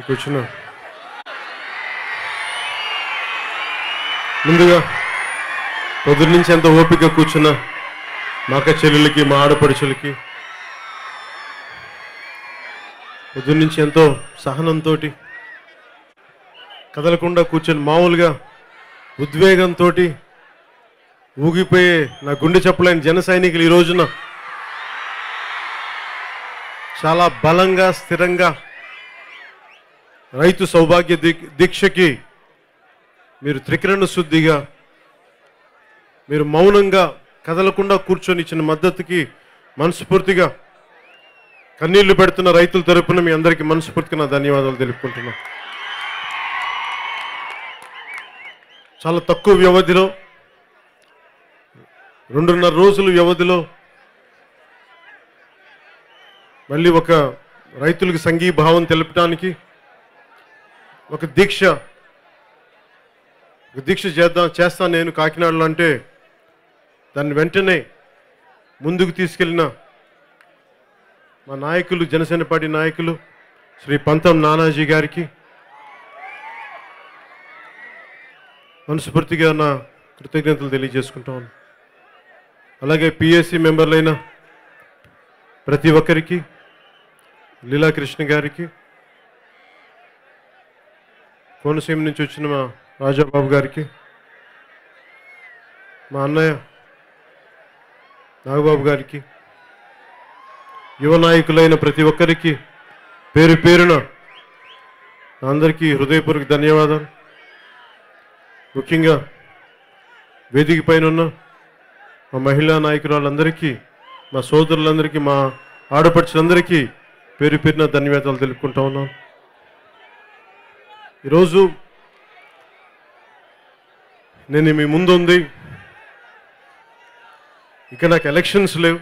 కూర్చున్నా. ముందుగా పొద్దు నుంచి ఎంతో ఓపిక కూర్చున్నా మా అక్క చెల్లెలకి, మా ఆడపడుచులకి పొద్దు నుంచి ఎంతో సహనంతో కదలకుండా కూర్చొని మామూలుగా ఉద్వేగంతో ఊగిపోయే నా గుండె చెప్పలేని జన సైనికులు ఈ రోజున చాలా బలంగా, స్థిరంగా రైతు సౌభాగ్య దీక్షకి మీరు త్రికరణ శుద్ధిగా మీరు మౌనంగా కదలకుండా కూర్చొని ఇచ్చిన మద్దతుకి మనస్ఫూర్తిగా కన్నీళ్లు పెడుతున్న రైతుల తరపున మీ అందరికీ మనస్ఫూర్తిగా నా ధన్యవాదాలు తెలుపుకుంటున్నా. చాలా తక్కువ వ్యవధిలో 2.5 రోజుల వ్యవధిలో మళ్ళీ ఒక రైతులకు సంఘీభావం తెలపడానికి ఒక దీక్ష చేస్తాను నేను కాకినాడలో అంటే దాన్ని వెంటనే ముందుకు తీసుకెళ్ళిన మా నాయకులు, జనసేన పార్టీ నాయకులు శ్రీ పంతం నానాజీ గారికి మనస్ఫూర్తిగా నా కృతజ్ఞతలు తెలియజేసుకుంటాను. అలాగే పిఎస్సి మెంబర్లైన ప్రతి ఒక్కరికి, లీలాకృష్ణ గారికి, కోనసీమ నుంచి వచ్చిన మా రాజాబాబు గారికి, మా అన్నయ్య నాగబాబు గారికి, యువ నాయకులైన ప్రతి ఒక్కరికి పేరు పేరున అందరికీ హృదయపూర్వక ధన్యవాదాలు. ముఖ్యంగా వేదిక పైన ఉన్న మా మహిళా నాయకురాలందరికీ, మా సోదరులందరికీ, మా ఆడపడుచులందరికీ పేరు పేరున ధన్యవాదాలు తెలుపుకుంటా ఉన్నాం. ఈరోజు నేను మీ ముందు ఉంది, ఇక నాకు ఎలక్షన్స్ లేవు,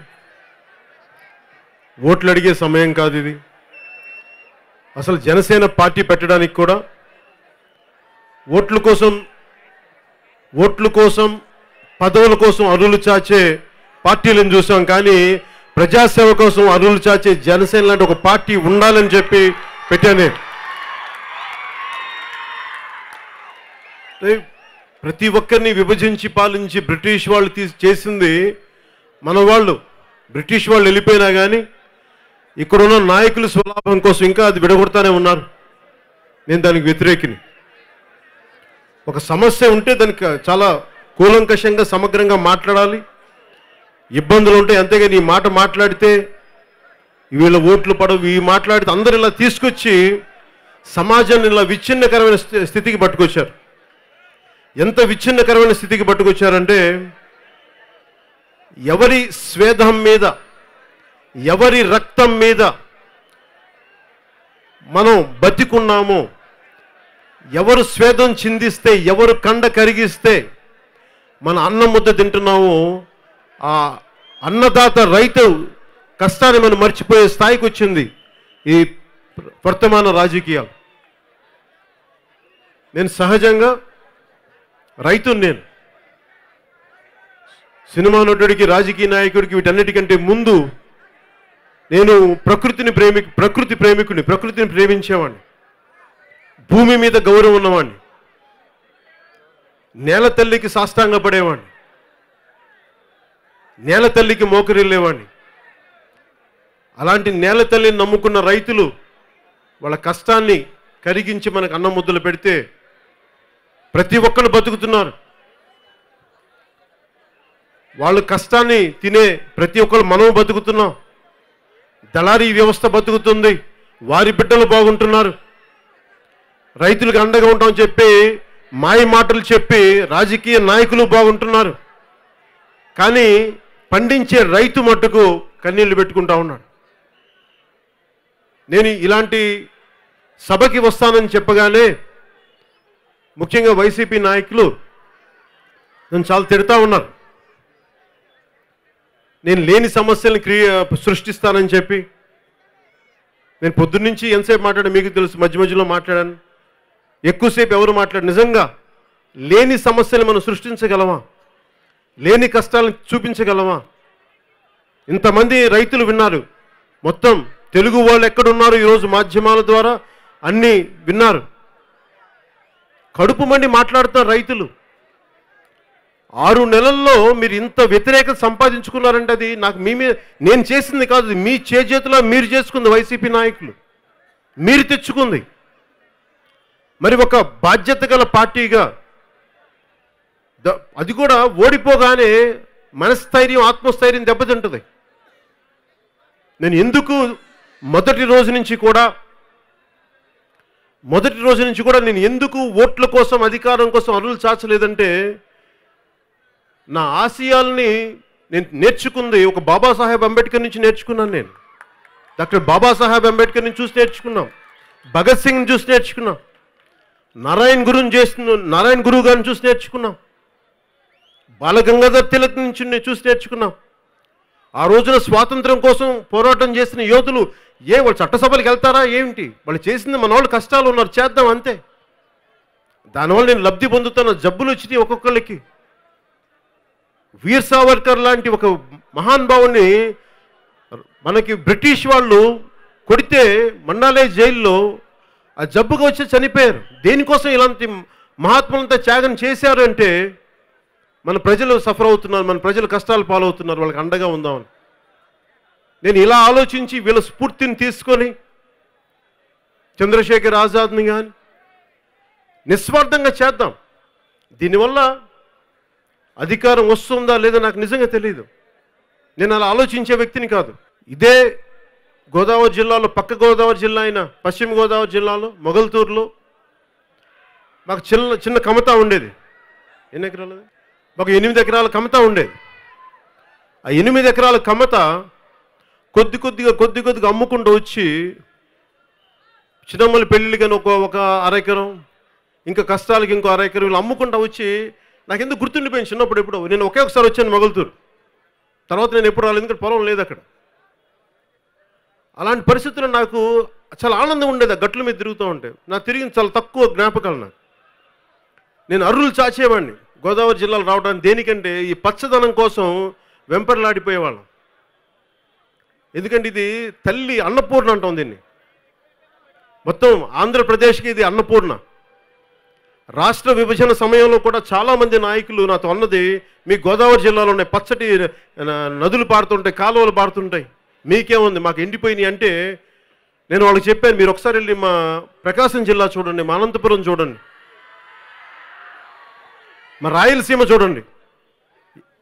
ఓట్లు అడిగే సమయం కాదు ఇది. అసలు జనసేన పార్టీ పెట్టడానికి కూడా ఓట్ల కోసం పదవుల కోసం అరువులు చాచే పార్టీలను చూసాం, కానీ ప్రజాసేవ కోసం అరువులు చాచే జనసేన లాంటి ఒక పార్టీ ఉండాలని చెప్పి పెట్టాను. ప్రతి ఒక్కరిని విభజించి పాలించి బ్రిటిష్ వాళ్ళు చేసింది మన వాళ్ళు. బ్రిటిష్ వాళ్ళు వెళ్ళిపోయినా కానీ ఇక్కడున్న నాయకుల స్వలాభం కోసం ఇంకా అది విడగొడతానే ఉన్నారు. నేను దానికి వ్యతిరేకిని. ఒక సమస్య ఉంటే దానికి చాలా కూలంకషంగా, సమగ్రంగా మాట్లాడాలి. ఇబ్బందులు ఉంటాయి, అంతేగాని ఈ మాట మాట్లాడితే వీళ్ళ ఓట్లు పడవు, ఈ మాట్లాడితే అందరు ఇలా తీసుకొచ్చి సమాజాన్ని ఇలా విచ్ఛిన్నకరమైన స్థితికి పట్టుకొచ్చారు. ఎంత విచ్ఛిన్నకరమైన స్థితికి పట్టుకొచ్చారంటే ఎవరి స్వేదం మీద, ఎవరి రక్తం మీద మనం బతికున్నామో, ఎవరు స్వేదం చిందిస్తే, ఎవరు కండ కరిగిస్తే మన అన్నం ముద్ద తింటున్నామో ఆ అన్నదాత రైతు కష్టాన్ని మనం మర్చిపోయే స్థాయికి వచ్చింది ఈ వర్తమాన రాజకీయాలు. నేను సహజంగా రైతుని, నేను సినిమా నటుడికి, రాజకీయ నాయకుడికి, వీటన్నిటికంటే ముందు నేను ప్రకృతి ప్రేమికుడిని, ప్రకృతిని ప్రేమించేవాడిని, భూమి మీద గౌరవం ఉన్నవాడిని, నేల తల్లికి సాష్టాంగ పడేవాడిని, నేల తల్లికి మోకరిల్లేవాడిని. అలాంటి నేల తల్లిని నమ్ముకున్న రైతులు వాళ్ళ కష్టాన్ని కరిగించి మనకు అన్నం ముద్దలు పెడితే ప్రతి ఒక్కరు బతుకుతున్నారు. వాళ్ళు కష్టాన్ని తినే ప్రతి ఒక్కరు మనం బతుకుతున్నాం. దళారీ వ్యవస్థ బతుకుతుంది, వారి బిడ్డలు బాగుంటున్నారు. రైతులకు అండగా ఉంటామని చెప్పి మాయ మాటలు చెప్పి రాజకీయ నాయకులు బాగుంటున్నారు, కానీ పండించే రైతు మట్టుకు కన్నీళ్లు పెట్టుకుంటా ఉన్నాడు. నేను ఇలాంటి సభకి వస్తానని చెప్పగానే ముఖ్యంగా వైసీపీ నాయకులు నన్ను చాలా తిడతా ఉన్నారు. నేను లేని సమస్యలను సృష్టిస్తానని చెప్పి. నేను పొద్దున్నుంచి ఎంతసేపు మాట్లాడాను మీకు తెలుసు, మధ్య మధ్యలో మాట్లాడాను, ఎక్కువసేపు ఎవరు మాట్లాడు. నిజంగా లేని సమస్యలు మనం సృష్టించగలమా? లేని కష్టాలను చూపించగలమా? ఇంతమంది రైతులు విన్నారు. మొత్తం తెలుగు వాళ్ళు ఎక్కడున్నారు ఈరోజు మాధ్యమాల ద్వారా అన్నీ విన్నారు. కడుపు మండి మాట్లాడుతున్నారు రైతులు. 6 నెలల్లో మీరు ఇంత వ్యతిరేకత సంపాదించుకున్నారంటే అది నాకు నేను చేసింది కాదు, మీ చేతిలో మీరు చేసుకుంది. వైసీపీ నాయకులు మీరు తెచ్చుకుంది. మరి ఒక బాధ్యత గల పార్టీగా అది కూడా ఓడిపోగానే మనస్థైర్యం, ఆత్మస్థైర్యం దెబ్బతింటుంది. నేను ఎందుకు మొదటి రోజు నుంచి కూడా నేను ఎందుకు ఓట్ల కోసం, అధికారం కోసం అరులు చాచలేదంటే, నా ఆశయాల్ని నేను నేర్చుకుంది ఒక బాబాసాహెబ్ అంబేద్కర్ నుంచి నేర్చుకున్నాను. నేను డాక్టర్ బాబాసాహెబ్ అంబేద్కర్ నుంచి చూసి నేర్చుకున్నాం, భగత్ సింగ్ చూసి నేర్చుకున్నాం, నారాయణ గురువు గారిని చూసి నేర్చుకున్నాం, బాలగంగాధర్ తిలక్ నుంచి చూసి నేర్చుకున్నాం. ఆ రోజున స్వాతంత్రం కోసం పోరాటం చేసిన యోధులు వాళ్ళు చట్టసభలకు వెళ్తారా ఏమిటి? వాళ్ళు చేసింది మన వాళ్ళు కష్టాలు ఉన్నారు, చేద్దాం అంతే. దానివల్ల నేను లబ్ధి పొందుతున్న జబ్బులు వచ్చినాయి ఒక్కొక్కరికి. వీర్ సావర్కర్ లాంటి ఒక మహానుభావుని మనకి బ్రిటిష్ వాళ్ళు కొడితే మండాలే జైల్లో ఆ జబ్బుగా వచ్చి చనిపోయారు. దేనికోసం ఇలాంటి మహాత్ములంతా త్యాగం చేశారు అంటే, మన ప్రజలు సఫర్ అవుతున్నారు, మన ప్రజలు కష్టాలు పాలవుతున్నారు, వాళ్ళకి అండగా ఉందామని నేను ఇలా ఆలోచించి వీళ్ళ స్ఫూర్తిని తీసుకొని చంద్రశేఖర్ ఆజాద్ని కానీ నిస్వార్థంగా చేద్దాం. దీనివల్ల అధికారం వస్తుందా లేదా నాకు నిజంగా తెలియదు. నేను అలా ఆలోచించే వ్యక్తిని కాదు. ఇదే గోదావరి జిల్లాలో, పక్క గోదావరి జిల్లా అయిన పశ్చిమ గోదావరి జిల్లాలో మొగల్తూరులో మాకు చిన్న కమతా ఉండేది. ఎన్ని ఎకరాలు? ఒక 8 ఎకరాల కమతా ఉండేది. ఆ 8 ఎకరాల కమత కొద్ది కొద్దిగా అమ్ముకుంటూ వచ్చి చిన్నమ్మల పెళ్ళిళ్ళకి ఒక అరెకరం, ఇంకా కష్టాలకి ఇంకో అరెకరం ఇలా అమ్ముకుంటూ వచ్చి నాకెందుకు గుర్తుండిపోయింది. చిన్నప్పుడు ఎప్పుడో నేను ఒకసారి వచ్చాను మొగల్తూరు, తర్వాత నేను ఎప్పుడు రాలేదు, ఎందుకంటే పొలం లేదు అక్కడ. అలాంటి పరిస్థితుల్లో నాకు చాలా ఆనందం ఉండేది. ఆ గట్ల మీద తిరుగుతూ ఉంటే నాకు తిరిగి చాలా తక్కువ జ్ఞాపకాలు. నాకు నేను అర్రులు చాచేవాడిని గోదావరి జిల్లాలో రావడానికి. దేనికంటే ఈ పచ్చదనం కోసం వెంపర్లాడిపోయేవాళ్ళం. ఎందుకంటే ఇది తల్లి అన్నపూర్ణ అంటాం దీన్ని. మొత్తం ఆంధ్రప్రదేశ్కి ఇది అన్నపూర్ణ. రాష్ట్ర విభజన సమయంలో కూడా చాలామంది నాయకులు నాతో అన్నది, మీ గోదావరి జిల్లాలో ఉన్నాయి పచ్చటి నదులు పారుతుంటాయి, కాలువలు పారుతుంటాయి, మీకేముంది, మాకు ఎండిపోయినాయి అంటే నేను వాళ్ళకి చెప్పాను, మీరు ఒకసారి వెళ్ళి మా ప్రకాశం జిల్లా చూడండి, మా అనంతపురం చూడండి, మా రాయలసీమ చూడండి,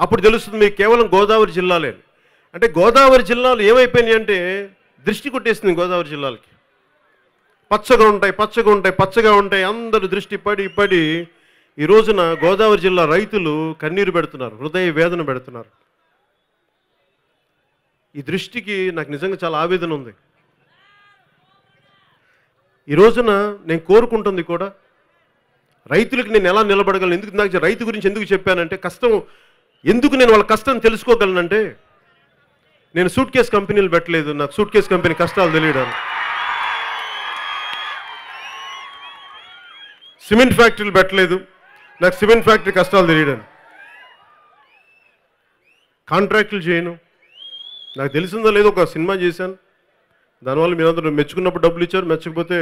అప్పుడు తెలుస్తుంది మీకు కేవలం గోదావరి జిల్లాలే. అంటే గోదావరి జిల్లాలు ఏమైపోయినాయి అంటే దృష్టి కొట్టేసింది గోదావరి జిల్లాలకి. పచ్చగా ఉంటాయి అందరూ దృష్టి పడి ఈ రోజున గోదావరి జిల్లా రైతులు కన్నీరు పెడుతున్నారు, హృదయ వేదన పెడుతున్నారు. ఈ దృష్టికి నాకు నిజంగా చాలా ఆవేదన ఉంది. ఈ రోజున నేను కోరుకుంటుంది కూడా రైతులకు నేను ఎలా నిలబడగలను. ఎందుకు నాకు రైతు గురించి ఎందుకు చెప్పానంటే, కష్టం ఎందుకు నేను వాళ్ళ కష్టం తెలుసుకోగలనంటే, నేను సూట్ కేస్ కంపెనీలు పెట్టలేదు, నాకు సూట్ కేస్ కంపెనీ కష్టాలు తెలియడానికి. సిమెంట్ ఫ్యాక్టరీలు పెట్టలేదు, నాకు సిమెంట్ ఫ్యాక్టరీ కష్టాలు తెలియడానికి. కాంట్రాక్టులు చేయను, నాకు తెలిసిందో లేదో ఒక సినిమా చేశాను, దానివల్ల మీరందరూ మెచ్చుకున్నప్పుడు డబ్బులు ఇచ్చారు, మెచ్చకపోతే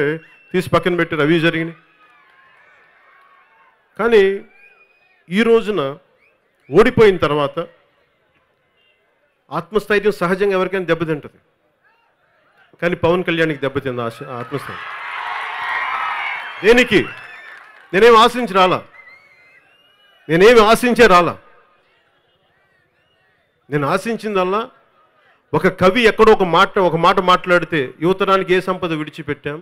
తీసి పక్కన పెట్టారు, అవి జరిగినాయి. కానీ ఈ రోజున ఓడిపోయిన తర్వాత ఆత్మస్థైర్యం సహజంగా ఎవరికైనా దెబ్బతింటుంది. కానీ పవన్ కళ్యాణ్కి దెబ్బతింది ఆత్మస్థైర్యం. దేనికి? నేనేమి ఆశించే రాలా. నేను ఆశించిందల్లా ఒక కవి ఎక్కడో ఒక మాట మాట్లాడితే, యువతరానికి ఏ సంపద విడిచిపెట్టాం,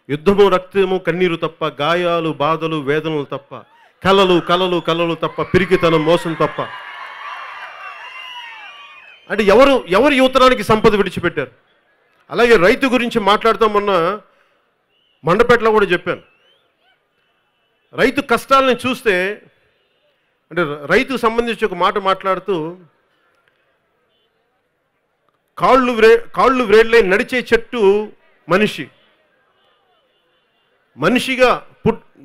యుద్ధము రక్తము కన్నీరు తప్ప, గాయాలు బాధలు వేదనలు తప్ప, కలలు తప్ప, పిరికితనం మోసం తప్ప. అంటే ఎవరు యువతరానికి సంపద విడిచిపెట్టారు? అలాగే రైతు గురించి మాట్లాడుతాం. మొన్న మండపేటలో కూడా చెప్పాను, రైతు కష్టాలని చూస్తే, అంటే రైతుకు సంబంధించి ఒక మాట మాట్లాడుతూ, కాళ్ళు వ్రేళ్ళై నడిచే చెట్టు మనిషిగా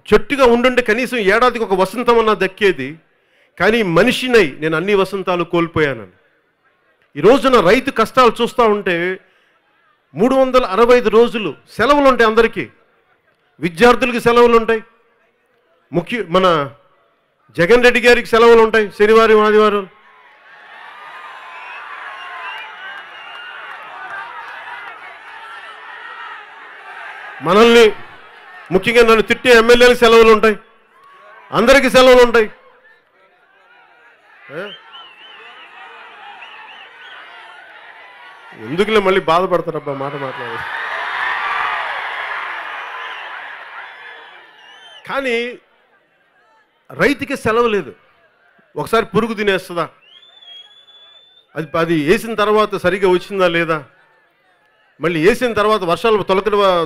చెట్టుగా ఉండుంటే కనీసం ఏడాదికి ఒక వసంతం అన్నా దక్కేది. కానీ మనిషినై నేను అన్ని వసంతాలు కోల్పోయానని. ఈ రోజున రైతు కష్టాలు చూస్తూ ఉంటే 365 రోజులు సెలవులు ఉంటాయి అందరికీ. విద్యార్థులకి సెలవులు ఉంటాయి, మన జగన్ రెడ్డి గారికి సెలవులు ఉంటాయి శనివారం ఆదివారం. మనల్ని ముఖ్యంగా నన్ను తిట్టే ఎమ్మెల్యేలకు సెలవులు ఉంటాయి, అందరికీ సెలవులు ఉంటాయి. ఎందుకులే మళ్ళీ బాధపడతారబ్బా మాట మాట్లాడారు. కానీ రైతుకి సెలవు లేదు. ఒకసారి పురుగు తినేస్తుందా, అది వేసిన తర్వాత సరిగ్గా వచ్చిందా లేదా, మళ్ళీ వేసిన తర్వాత వర్షాలు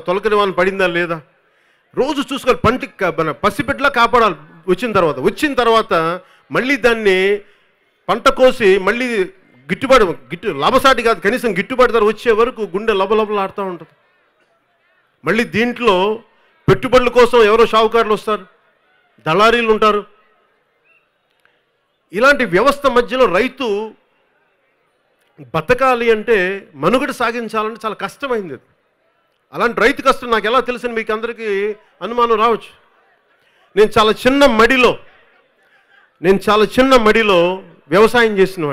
తొలకరి వాన పడిందా లేదా, రోజు చూసుకోవాలి. మన పసిబిడ్డలా కాపాడాలి. వచ్చిన తర్వాత మళ్ళీ దాన్ని పంట కోసి మళ్ళీ లాభసాటి కాదు, కనీసం గిట్టుబాటు ధర వచ్చే వరకు గుండె లబలబలాడుతూ ఉంటుంది. మళ్ళీ దీంట్లో పెట్టుబడుల కోసం ఎవరో షావుకారులు వస్తారు, దళారీలు ఉంటారు. ఇలాంటి వ్యవస్థ మధ్యలో రైతు బతకాలి అంటే, మనుగడ సాగించాలంటే చాలా కష్టమైంది. అలాంటి రైతు కష్టం నాకు ఎలా తెలుసని మీకు అందరికీ అనుమానం రావచ్చు. నేను చాలా చిన్న మడిలో వ్యవసాయం చేసిన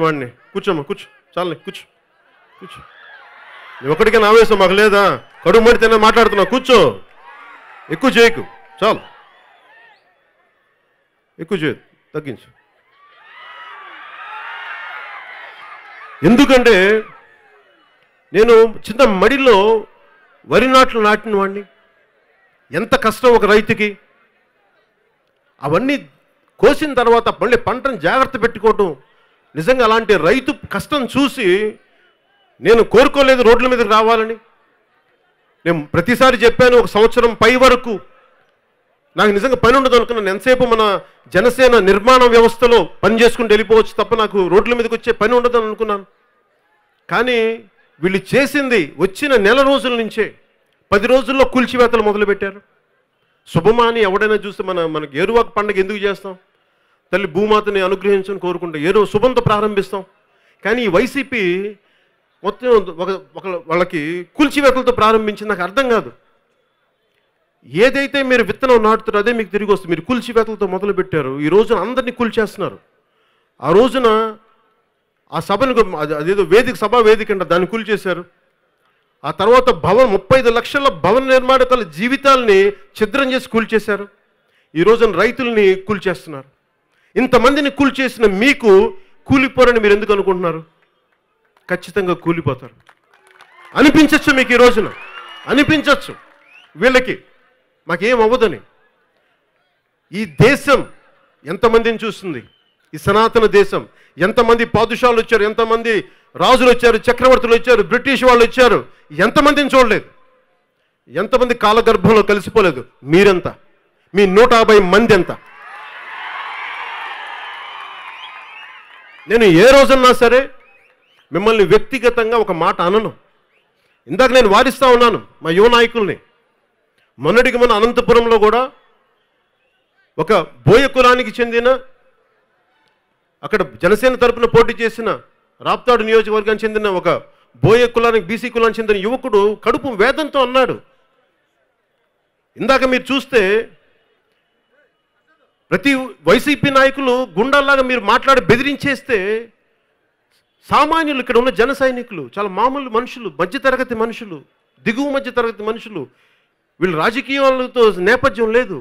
వాడిని. కూర్చోమ్మా, కూర్చో. నువ్వు ఒకటికైనా ఆవేశం మాకు లేదా? కడుపు మడితేనే మాట్లాడుతున్నావు. కూర్చో, ఎక్కువ చేయకు, చాలు, ఎక్కువ చేయదు, తగ్గించు. ఎందుకంటే నేను చిన్న మడిలో వరి నాట్లు నాటిన వాడిని. ఎంత కష్టం ఒక రైతుకి. అవన్నీ కోసిన తర్వాత మళ్ళీ పంటను జాగ్రత్త పెట్టుకోవటం. నిజంగా అలాంటి రైతు కష్టం చూసి నేను కోరుకోలేదు రోడ్ల మీదకి రావాలని. నేను ప్రతిసారి చెప్పాను, ఒక సంవత్సరం పై వరకు నాకు నిజంగా పని ఉండదు అనుకున్నాను. ఎంతసేపు మన జనసేన నిర్మాణ వ్యవస్థలో పని చేసుకుంటూ వెళ్ళిపోవచ్చు తప్ప నాకు రోడ్ల మీదకి వచ్చే పని ఉండదని అనుకున్నాను. కానీ వీళ్ళు చేసింది వచ్చిన నెల రోజుల నుంచే 10 రోజుల్లో కూల్చివేతలు మొదలుపెట్టారు. శుభమాని ఎవడైనా చూస్తే మనకి ఏరువాక పండుగ ఎందుకు చేస్తాం? తల్లి భూమాతని అనుగ్రహించని కోరుకుంటాం, ఏదో శుభంతో ప్రారంభిస్తాం. కానీ ఈ వైసీపీ మొత్తం వాళ్ళకి కూల్చివేతలతో ప్రారంభించింది. నాకు అర్థం కాదు. ఏదైతే మీరు విత్తనం నాటుతారో అదే మీకు తిరిగి వస్తుంది. మీరు కూల్చివేతలతో మొదలుపెట్టారు, ఈ రోజున అందరినీ కూల్చేస్తున్నారు. ఆ రోజున ఆ సభను, అదేదో సభా వేదిక అంట, దాన్ని కూల్చేశారు. ఆ తర్వాత 35 లక్షల భవన నిర్మాణకాల జీవితాలని ఛిద్రం చేసి కూల్చేశారు. ఈ రోజున రైతుల్ని కూల్చేస్తున్నారు. ఇంతమందిని కూల్చేసిన మీకు కూలిపోరని మీరు ఎందుకు అనుకుంటున్నారు? ఖచ్చితంగా కూలిపోతారు. అనిపించచ్చు మీకు, ఈ రోజున అనిపించవచ్చు వీళ్ళకి మాకేం అవ్వదని. ఈ దేశం ఎంతమందిని చూస్తుంది? ఈ సనాతన దేశం ఎంతమంది పాదుషాలు వచ్చారు, ఎంతమంది రాజులు వచ్చారు, చక్రవర్తులు వచ్చారు, బ్రిటిష్ వాళ్ళు వచ్చారు, ఎంతమందిని చూడలేదు? ఎంతమంది కాలగర్భంలో కలిసిపోలేదు? మీరెంత? మీ 150 మంది ఎంత? నేను ఏ రోజన్నా సరే మిమ్మల్ని వ్యక్తిగతంగా ఒక మాట అనను. ఇందాక నేను వారిస్తూ ఉన్నాను మా యువ నాయకుల్ని. మొన్నటికి మన అనంతపురంలో కూడా ఒక బోయ కులానికి చెందిన, అక్కడ జనసేన తరపున పోటీ చేసిన రాప్తాడు నియోజకవర్గానికి చెందిన ఒక బోయ కులానికి, బీసీ కులానికి చెందిన యువకుడు కడుపు వేదంతో అన్నాడు. ఇందాక మీరు చూస్తే ప్రతి వైసీపీ నాయకులు గుండాల్లాగా మీరు మాట్లాడి బెదిరించేస్తే, సామాన్యులు, ఇక్కడ ఉన్న జన సైనికులు చాలా మామూలు మనుషులు, మధ్యతరగతి మనుషులు, దిగువ మధ్యతరగతి మనుషులు, వీళ్ళు రాజకీయాలతో నేపథ్యం లేదు.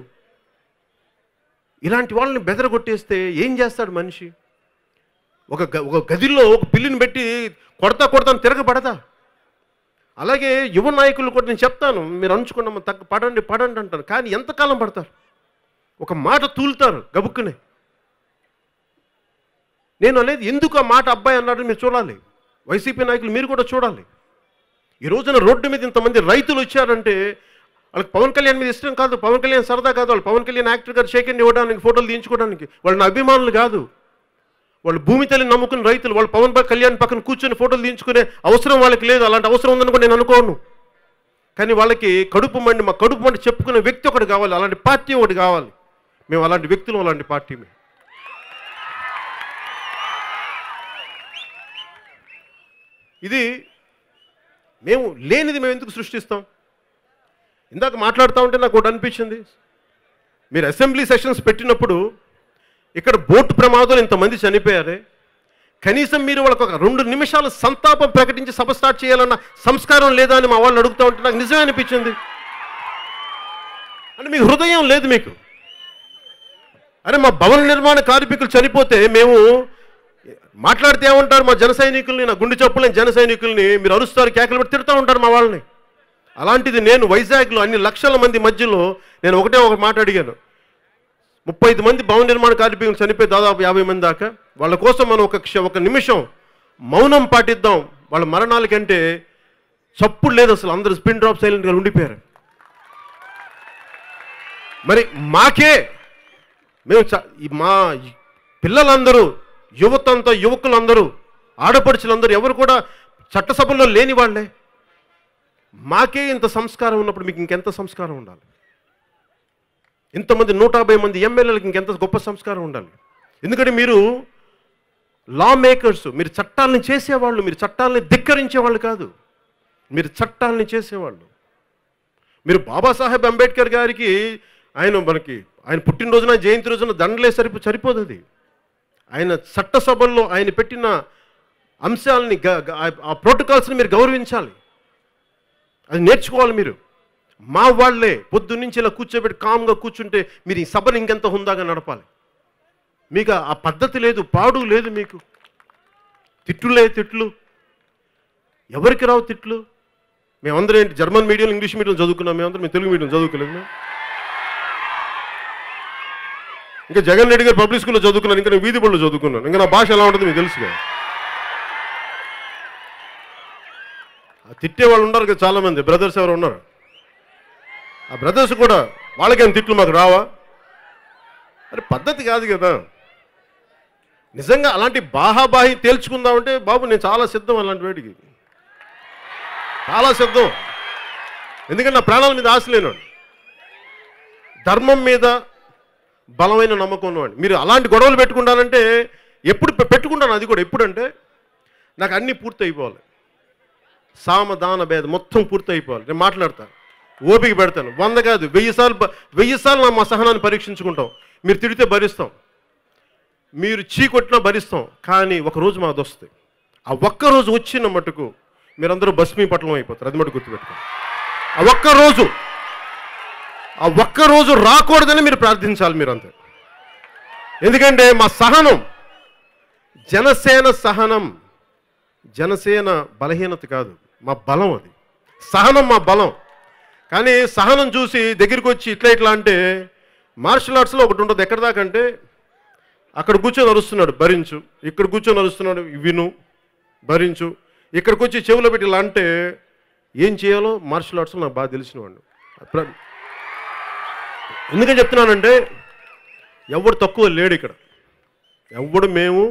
ఇలాంటి వాళ్ళని బెదరగొట్టేస్తే ఏం చేస్తాడు మనిషి? ఒక గదిలో ఒక పిల్లిని పెట్టి కొడతాను తిరగబడదా? అలాగే యువ నాయకులు కూడా నేను చెప్తాను, మీరు అంచుకున్నాము పడండి అంటాను. కానీ ఎంతకాలం పడతారు? ఒక మాట తూలుతారు గబుక్కునే. నేను అనేది ఎందుకు ఆ మాట అబ్బాయి అన్నాడు మీరు చూడాలి. వైసీపీ నాయకులు మీరు కూడా చూడాలి. ఈ రోజున రోడ్డు మీద ఇంతమంది రైతులు వచ్చారంటే వాళ్ళకి పవన్ కళ్యాణ్ మీద ఇష్టం కాదు, పవన్ కళ్యాణ్ సరదా కాదు, వాళ్ళు పవన్ కళ్యాణ్ యాక్టర్ గారు షేక్ హ్యాండ్ ఇవ్వడానికి, ఫోటోలు తీయించుకోవడానికి. వాళ్ళని అభిమానులు కాదు, వాళ్ళు భూమి తల్లిని నమ్ముకున్న రైతులు. వాళ్ళు పవన్ కళ్యాణ్ పక్కన కూర్చొని ఫోటోలు తీయించుకునే అవసరం వాళ్ళకి లేదు. అలాంటి అవసరం ఉందని కూడా నేను అనుకోను. కానీ వాళ్ళకి మా కడుపు మండి చెప్పుకునే వ్యక్తి ఒకటి కావాలి, అలాంటి పార్టీ ఒకటి కావాలి. మేము అలాంటి వ్యక్తులు, అలాంటి పార్టీ. ఇది మేము లేనిది మేము ఎందుకు సృష్టిస్తాం? ఇందాక మాట్లాడుతూ ఉంటే నాకు ఒకటి అనిపించింది. మీరు అసెంబ్లీ సెషన్స్ పెట్టినప్పుడు ఇక్కడ బోటు ప్రమాదంలో ఇంతమంది చనిపోయారే, కనీసం మీరు వాళ్ళకు ఒక 2 నిమిషాలు సంతాపం ప్రకటించి సభ స్టార్ట్ చేయాలన్న సంస్కారం లేదా అని మా వాళ్ళు అడుగుతూ ఉంటే నాకు నిజమే అనిపించింది. అంటే మీకు హృదయం లేదు మీకు. అరే మా భవన నిర్మాణ కార్మికులు చనిపోతే మేము మాట్లాడితే ఏమంటారు? మా జన సైనికుల్ని, నా గుండె చప్పులని జన సైనికుల్ని మీరు అరుస్తారు, కేకలు పెట్టి తిడుతూ ఉంటారు మా వాళ్ళని. అలాంటిది నేను వైజాగ్లో అన్ని లక్షల మంది మధ్యలో నేను ఒక మాట అడిగాను. 35 మంది భవన నిర్మాణ కార్మికులు చనిపోయి దాదాపు 50 మంది దాకా. వాళ్ళ కోసం మనం ఒక నిమిషం మౌనం పాటిద్దాం. వాళ్ళ మరణాల కంటే చప్పుడు లేదు అసలు. అందరూ స్పిన్ డ్రాప్ సైలెంట్గా ఉండిపోయారు. మరి మాకే మేము మా పిల్లలందరూ, యువతంతా, యువకులందరూ, ఆడపడుచులందరూ ఎవరు కూడా చట్టసభల్లో లేని వాళ్ళే. మాకే ఇంత సంస్కారం ఉన్నప్పుడు మీకు ఇంకెంత సంస్కారం ఉండాలి? ఇంతమంది 150 మంది ఎమ్మెల్యేలకు ఇంకెంత గొప్ప సంస్కారం ఉండాలి? ఎందుకంటే మీరు లా మేకర్స్, మీరు చట్టాలను చేసేవాళ్ళు, మీరు చట్టాలని ధిక్కరించేవాళ్ళు కాదు, మీరు చట్టాలని చేసేవాళ్ళు. మీరు బాబాసాహెబ్ అంబేద్కర్ గారికి ఆయన పుట్టినరోజున, జయంతి రోజున దండలే సరిపోదు. అది ఆయన చట్టసభల్లో ఆయన పెట్టిన అంశాలని, ఆ ప్రోటోకాల్స్ని మీరు గౌరవించాలి, అది నేర్చుకోవాలి. మీరు మా వాళ్ళే పొద్దున్నుంచి ఇలా కూర్చోబెట్టి కామ్గా కూర్చుంటే మీరు ఈ సభను ఇంకెంత హుందాగా నడపాలి? మీకు ఆ పద్ధతి లేదు, పాడు లేదు మీకు. తిట్లు ఎవరికి రావు తిట్లు? మేమందరం ఏంటి జర్మన్ మీడియం, ఇంగ్లీష్ మీడియం చదువుకున్నాం, మేమందరం మేము తెలుగు మీడియం చదువుకోలేదు. మేము ఇంకా జగన్ రెడ్డి గారు పబ్లిక్ స్కూల్లో చదువుకున్నాను, ఇంకా నేను వీధి బళ్ళు చదువుకున్నాను. ఇంకా నా భాష ఎలా ఉంటుంది మీకు తెలుసుగా. తిట్టే వాళ్ళు ఉన్నారు కదా చాలామంది, బ్రదర్స్ ఎవరు ఉన్నారు. ఆ బ్రదర్స్ కూడా వాళ్ళకేం తిట్లు మాకు రావా? అరే పద్ధతి కాదు కదా. నిజంగా అలాంటి బాహాబాహి తేల్చుకుందామంటే బాబు నేను చాలా సిద్ధం, అలాంటి వేడికి చాలా సిద్ధం. ఎందుకంటే నా ప్రాణాల మీద ఆశ లేనివాడు, ధర్మం మీద బలమైన నమ్మకం ఉన్నవాడు. మీరు అలాంటి గొడవలు పెట్టుకుంటానంటే ఎప్పుడు పెట్టుకుంటాను, అది కూడా ఎప్పుడంటే నాకు అన్నీ పూర్తి అయిపోవాలి, సామదాన భేదం మొత్తం పూర్తి అయిపోవాలి. నేను మాట్లాడతాను, ఓపిక పెడతాను, 100 కాదు 1000 సార్లు మా సహనాన్ని పరీక్షించుకుంటాం. మీరు తిడితే భరిస్తాం, మీరు చీకొట్టినా భరిస్తాం. కానీ ఒకరోజు మాది వస్తుంది, ఆ ఒక్కరోజు వచ్చిన మటుకు మీరందరూ భస్మీపట్నం అయిపోతారు. అది మటు గుర్తుపెట్టుకోండి. ఆ ఒక్కరోజు రాకూడదని మీరు ప్రార్థించాలి మీరంతా. ఎందుకంటే మా సహనం, జనసేన సహనం, జనసేన బలహీనత కాదు, మా బలం. అది సహనం మా బలం. కానీ సహనం చూసి దగ్గరికి వచ్చి ఇట్లా అంటే మార్షల్ ఆర్ట్స్లో ఒకటి ఉంటుంది. ఎక్కడ దాకా అంటే అక్కడ కూర్చొని అరుస్తున్నాడు భరించు, ఇక్కడ కూర్చొని అరుస్తున్నాడు విను భరించు, ఇక్కడికి వచ్చి చెవులో పెట్టి ఇలా అంటే ఏం చేయాలో మార్షల్ ఆర్ట్స్లో నాకు బాగా తెలిసినవాడు. ఎందుకని చెప్తున్నానంటే ఎవడు తక్కువ లేడు ఇక్కడ, ఎవడు మేము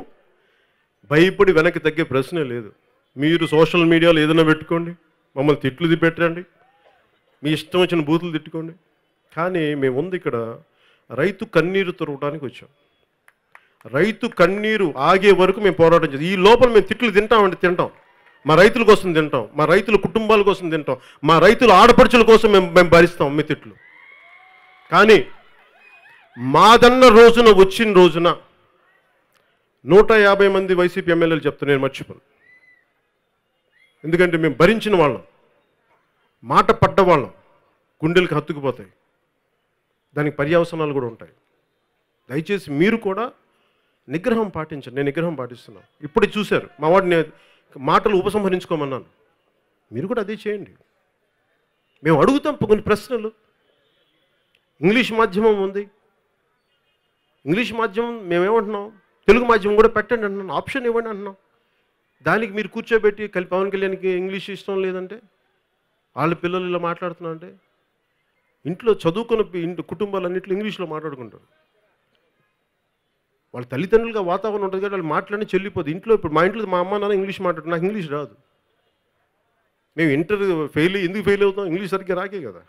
భయపడి వెనక్కి తగ్గే ప్రశ్నే లేదు. మీరు సోషల్ మీడియాలో ఏదైనా పెట్టుకోండి, మమ్మల్ని తిట్లు పెట్టండి, మీ ఇష్టం వచ్చిన బూతులు తిట్టుకోండి. కానీ మేము ఉంది ఇక్కడ రైతు కన్నీరు తురవడానికి వచ్చాం. రైతు కన్నీరు ఆగే వరకు మేము పోరాటం చేస్తాం. ఈ లోపల మేము తిట్లు తింటాం, మా రైతుల కోసం తింటాం, మా రైతుల కుటుంబాల కోసం తింటాం, మా రైతుల ఆడపడుచుల కోసం మేము భరిస్తాం మీ తిట్లు. కానీ మాదన్న రోజున వచ్చిన రోజున 150 మంది వైసీపీ ఎమ్మెల్యేలు చెప్తాను, నేను మర్చిపోను. ఎందుకంటే మేము భరించిన వాళ్ళం, మాట పడ్డవాళ్ళం, గుండెలకు హత్తుకుపోతాయి, దానికి పర్యవసనాలు కూడా ఉంటాయి. దయచేసి మీరు కూడా నిగ్రహం పాటించండి. నేను నిగ్రహం పాటిస్తున్నాను. ఇప్పుడే చూశారు మా వాడిని మాటలు ఉపసంహరించుకోమన్నాను, మీరు కూడా అదే చేయండి. మేము అడుగుతాం కొన్ని ప్రశ్నలు. ఇంగ్లీష్ మాధ్యమం ఉంది, ఇంగ్లీష్ మాధ్యమం మేమేమంటున్నాం, తెలుగు మాధ్యమం కూడా పెట్టండి అంటున్నాం, ఆప్షన్ ఇవ్వండి అంటున్నాం. దానికి మీరు కూర్చోబెట్టి పవన్ కళ్యాణ్కి ఇంగ్లీష్ ఇష్టం లేదంటే, వాళ్ళ పిల్లలు ఇలా మాట్లాడుతున్నా అంటే, ఇంట్లో చదువుకున్న కుటుంబాలన్నింటిలో ఇంగ్లీష్లో మాట్లాడుకుంటారు. వాళ్ళ తల్లిదండ్రులుగా వాతావరణం ఉంటుంది కదా, వాళ్ళు మాట్లాడి చెల్లిపోదు. ఇంట్లో ఇప్పుడు మా ఇంట్లో మా అమ్మ నాన్న ఇంగ్లీష్ మాట్లాడుతున్నారు, నాకు ఇంగ్లీష్ రాదు. మేము ఇంటర్ ఎందుకు ఫెయిల్ అవుతాం? ఇంగ్లీష్ సరిగ్గా రాకే కదా.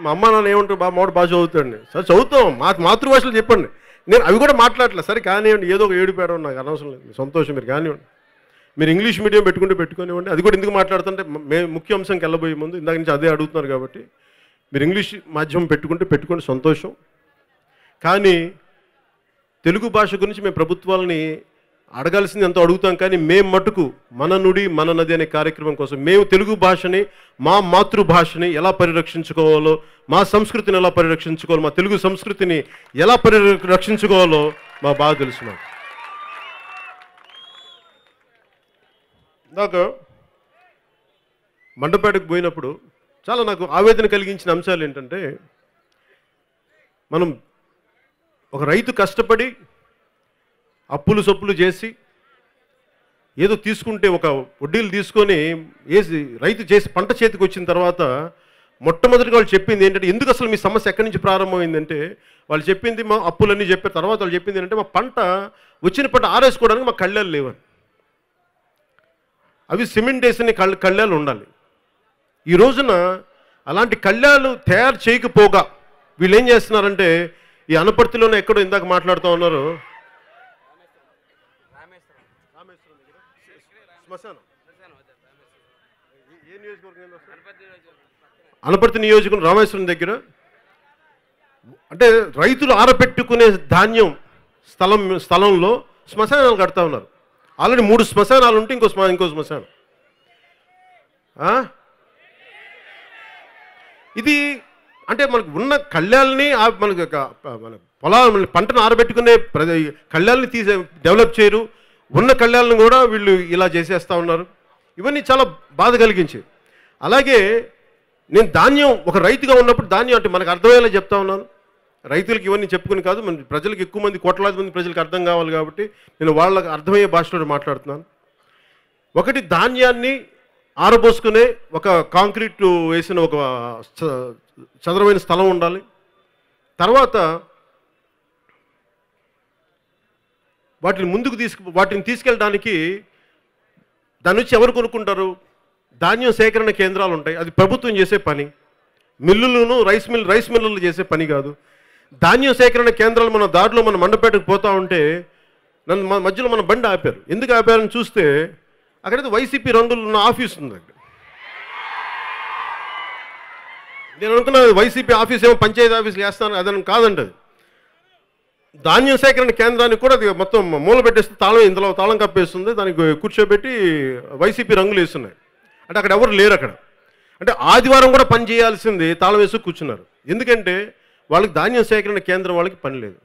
మా అమ్మ నాన్న ఏమంటారు, మావాడు బాగా చదువుతాడండి. సరే చదువుతాం, మాతృభాషలో చెప్పండి. నేను అవి కూడా మాట్లాడలేదు. సరే కానివ్వండి, ఏదో ఒక ఏడుపేయడం నాకు అనవసరం లేదు, సంతోషం, మీరు కానివ్వండి. మీరు ఇంగ్లీష్ మీడియం పెట్టుకోనివ్వండి. అది కూడా ఎందుకు మాట్లాడుతుంటే మేము ముఖ్య అంశంకి వెళ్ళబోయే ముందు ఇందాక నుంచి అదే అడుగుతున్నారు కాబట్టి మీరు ఇంగ్లీష్ మాధ్యమం పెట్టుకోండి, సంతోషం. కానీ తెలుగు భాష గురించి మేము ప్రభుత్వాలని అడగాల్సింది ఎంతో అడుగుతాం. కానీ మేము మటుకు మన నుడి మన నది అనే కార్యక్రమం కోసం మేము తెలుగు భాషని, మా మాతృభాషని ఎలా పరిరక్షించుకోవాలో, మా సంస్కృతిని ఎలా పరిరక్షించుకోవాలో, మా తెలుగు సంస్కృతిని ఎలా పరిరక్షించుకోవాలో మా బాగా తెలుసు. మాకు ఇందాక మండపేటకు పోయినప్పుడు చాలా నాకు ఆవేదన కలిగించిన అంశాలు ఏంటంటే, మనం ఒక రైతు కష్టపడి అప్పులు సొప్పులు చేసి ఏదో తీసుకుంటే, ఒక వడ్డీలు తీసుకొని వేసి రైతు చేసి పంట చేతికి వచ్చిన తర్వాత మొట్టమొదటిగా వాళ్ళు చెప్పింది ఏంటంటే, ఎందుకు అసలు మీ సమస్య ఎక్కడి నుంచి ప్రారంభమైందంటే, వాళ్ళు చెప్పింది మా అప్పులన్నీ చెప్పారు. తర్వాత వాళ్ళు చెప్పింది ఏంటంటే, మా పంట వచ్చిన పంట ఆరేసుకోవడానికి మా కళ్ళాలు లేవని. అవి సిమెంట్ వేసిన కళ్ళాలు ఉండాలి. ఈ రోజున అలాంటి కళ్ళాలు తయారు చేయకపోగా వీళ్ళు ఏం చేస్తున్నారంటే, ఈ అనపర్తిలోనే ఎక్కడో ఇందాక మాట్లాడుతూ ఉన్నారు, అనపర్తి నియోజకవర్గం రామేశ్వరం దగ్గర అంటే రైతులు ఆరబెట్టుకునే ధాన్యం స్థలంలో శ్మశానాలు కడతా ఉన్నారు. ఆల్రెడీ 3 శ్మశానాలు ఉంటే ఇంకో శ్మశానం. ఇది అంటే మనకు ఉన్న కళ్ళాలని మనకు మన పొలాల పంటను ఆరబెట్టుకునే కళ్ళాలని డెవలప్ చేయరు, ఉన్న కళ్ళాలను కూడా వీళ్ళు ఇలా చేసేస్తూ ఉన్నారు. ఇవన్నీ చాలా బాధ కలిగించేవి. అలాగే నేను ధాన్యం ఒక రైతుగా ఉన్నప్పుడు ధాన్యం అంటే మనకు అర్థమయ్యేలా చెప్తా ఉన్నాను. రైతులకు ఇవన్నీ చెప్పుకుని కాదు, మన ప్రజలకు ఎక్కువ మంది, కోట్లాది మంది ప్రజలకు అర్థం కావాలి కాబట్టి నేను వాళ్ళకి అర్థమయ్యే భాషలో మాట్లాడుతున్నాను. ఒకటి, ధాన్యాన్ని ఆరబోసుకునే ఒక కాంక్రీట్ వేసిన ఒక చదరమైన స్థలం ఉండాలి. తర్వాత వాటిని తీసుకెళ్ళడానికి దాని నుంచి ఎవరు కొనుక్కుంటారు? ధాన్యం సేకరణ కేంద్రాలు ఉంటాయి, అది ప్రభుత్వం చేసే పని. మిల్లులను రైస్ మిల్లులు చేసే పని కాదు. ధాన్యం సేకరణ కేంద్రాలు మన దారిలో మన మండపేటకు పోతా ఉంటే మధ్యలో మన బండి ఆపారు. ఎందుకు ఆపారని చూస్తే అక్కడైతే వైసీపీ రంగులు ఉన్న ఆఫీస్ ఉంది. అక్కడ నేను అనుకున్నా వైసీపీ ఆఫీస్ ఏమో పంచాయతీ ఆఫీసులు వేస్తాను, అదని కాదండి. అది ధాన్యం సేకరణ కేంద్రానికి కూడా అది మొత్తం మూల పెట్టేస్తే ఇందులో తాళం కప్పేస్తుంది, దానికి కూర్చోబెట్టి వైసీపీ రంగులు వేస్తున్నాయి. అంటే అక్కడ ఎవరు లేరు. అక్కడ అంటే ఆదివారం కూడా పని చేయాల్సింది తాళం వేసి కూర్చున్నారు. ఎందుకంటే వాళ్ళకి ధాన్యం సేకరణ కేంద్రం వాళ్ళకి పని లేదు.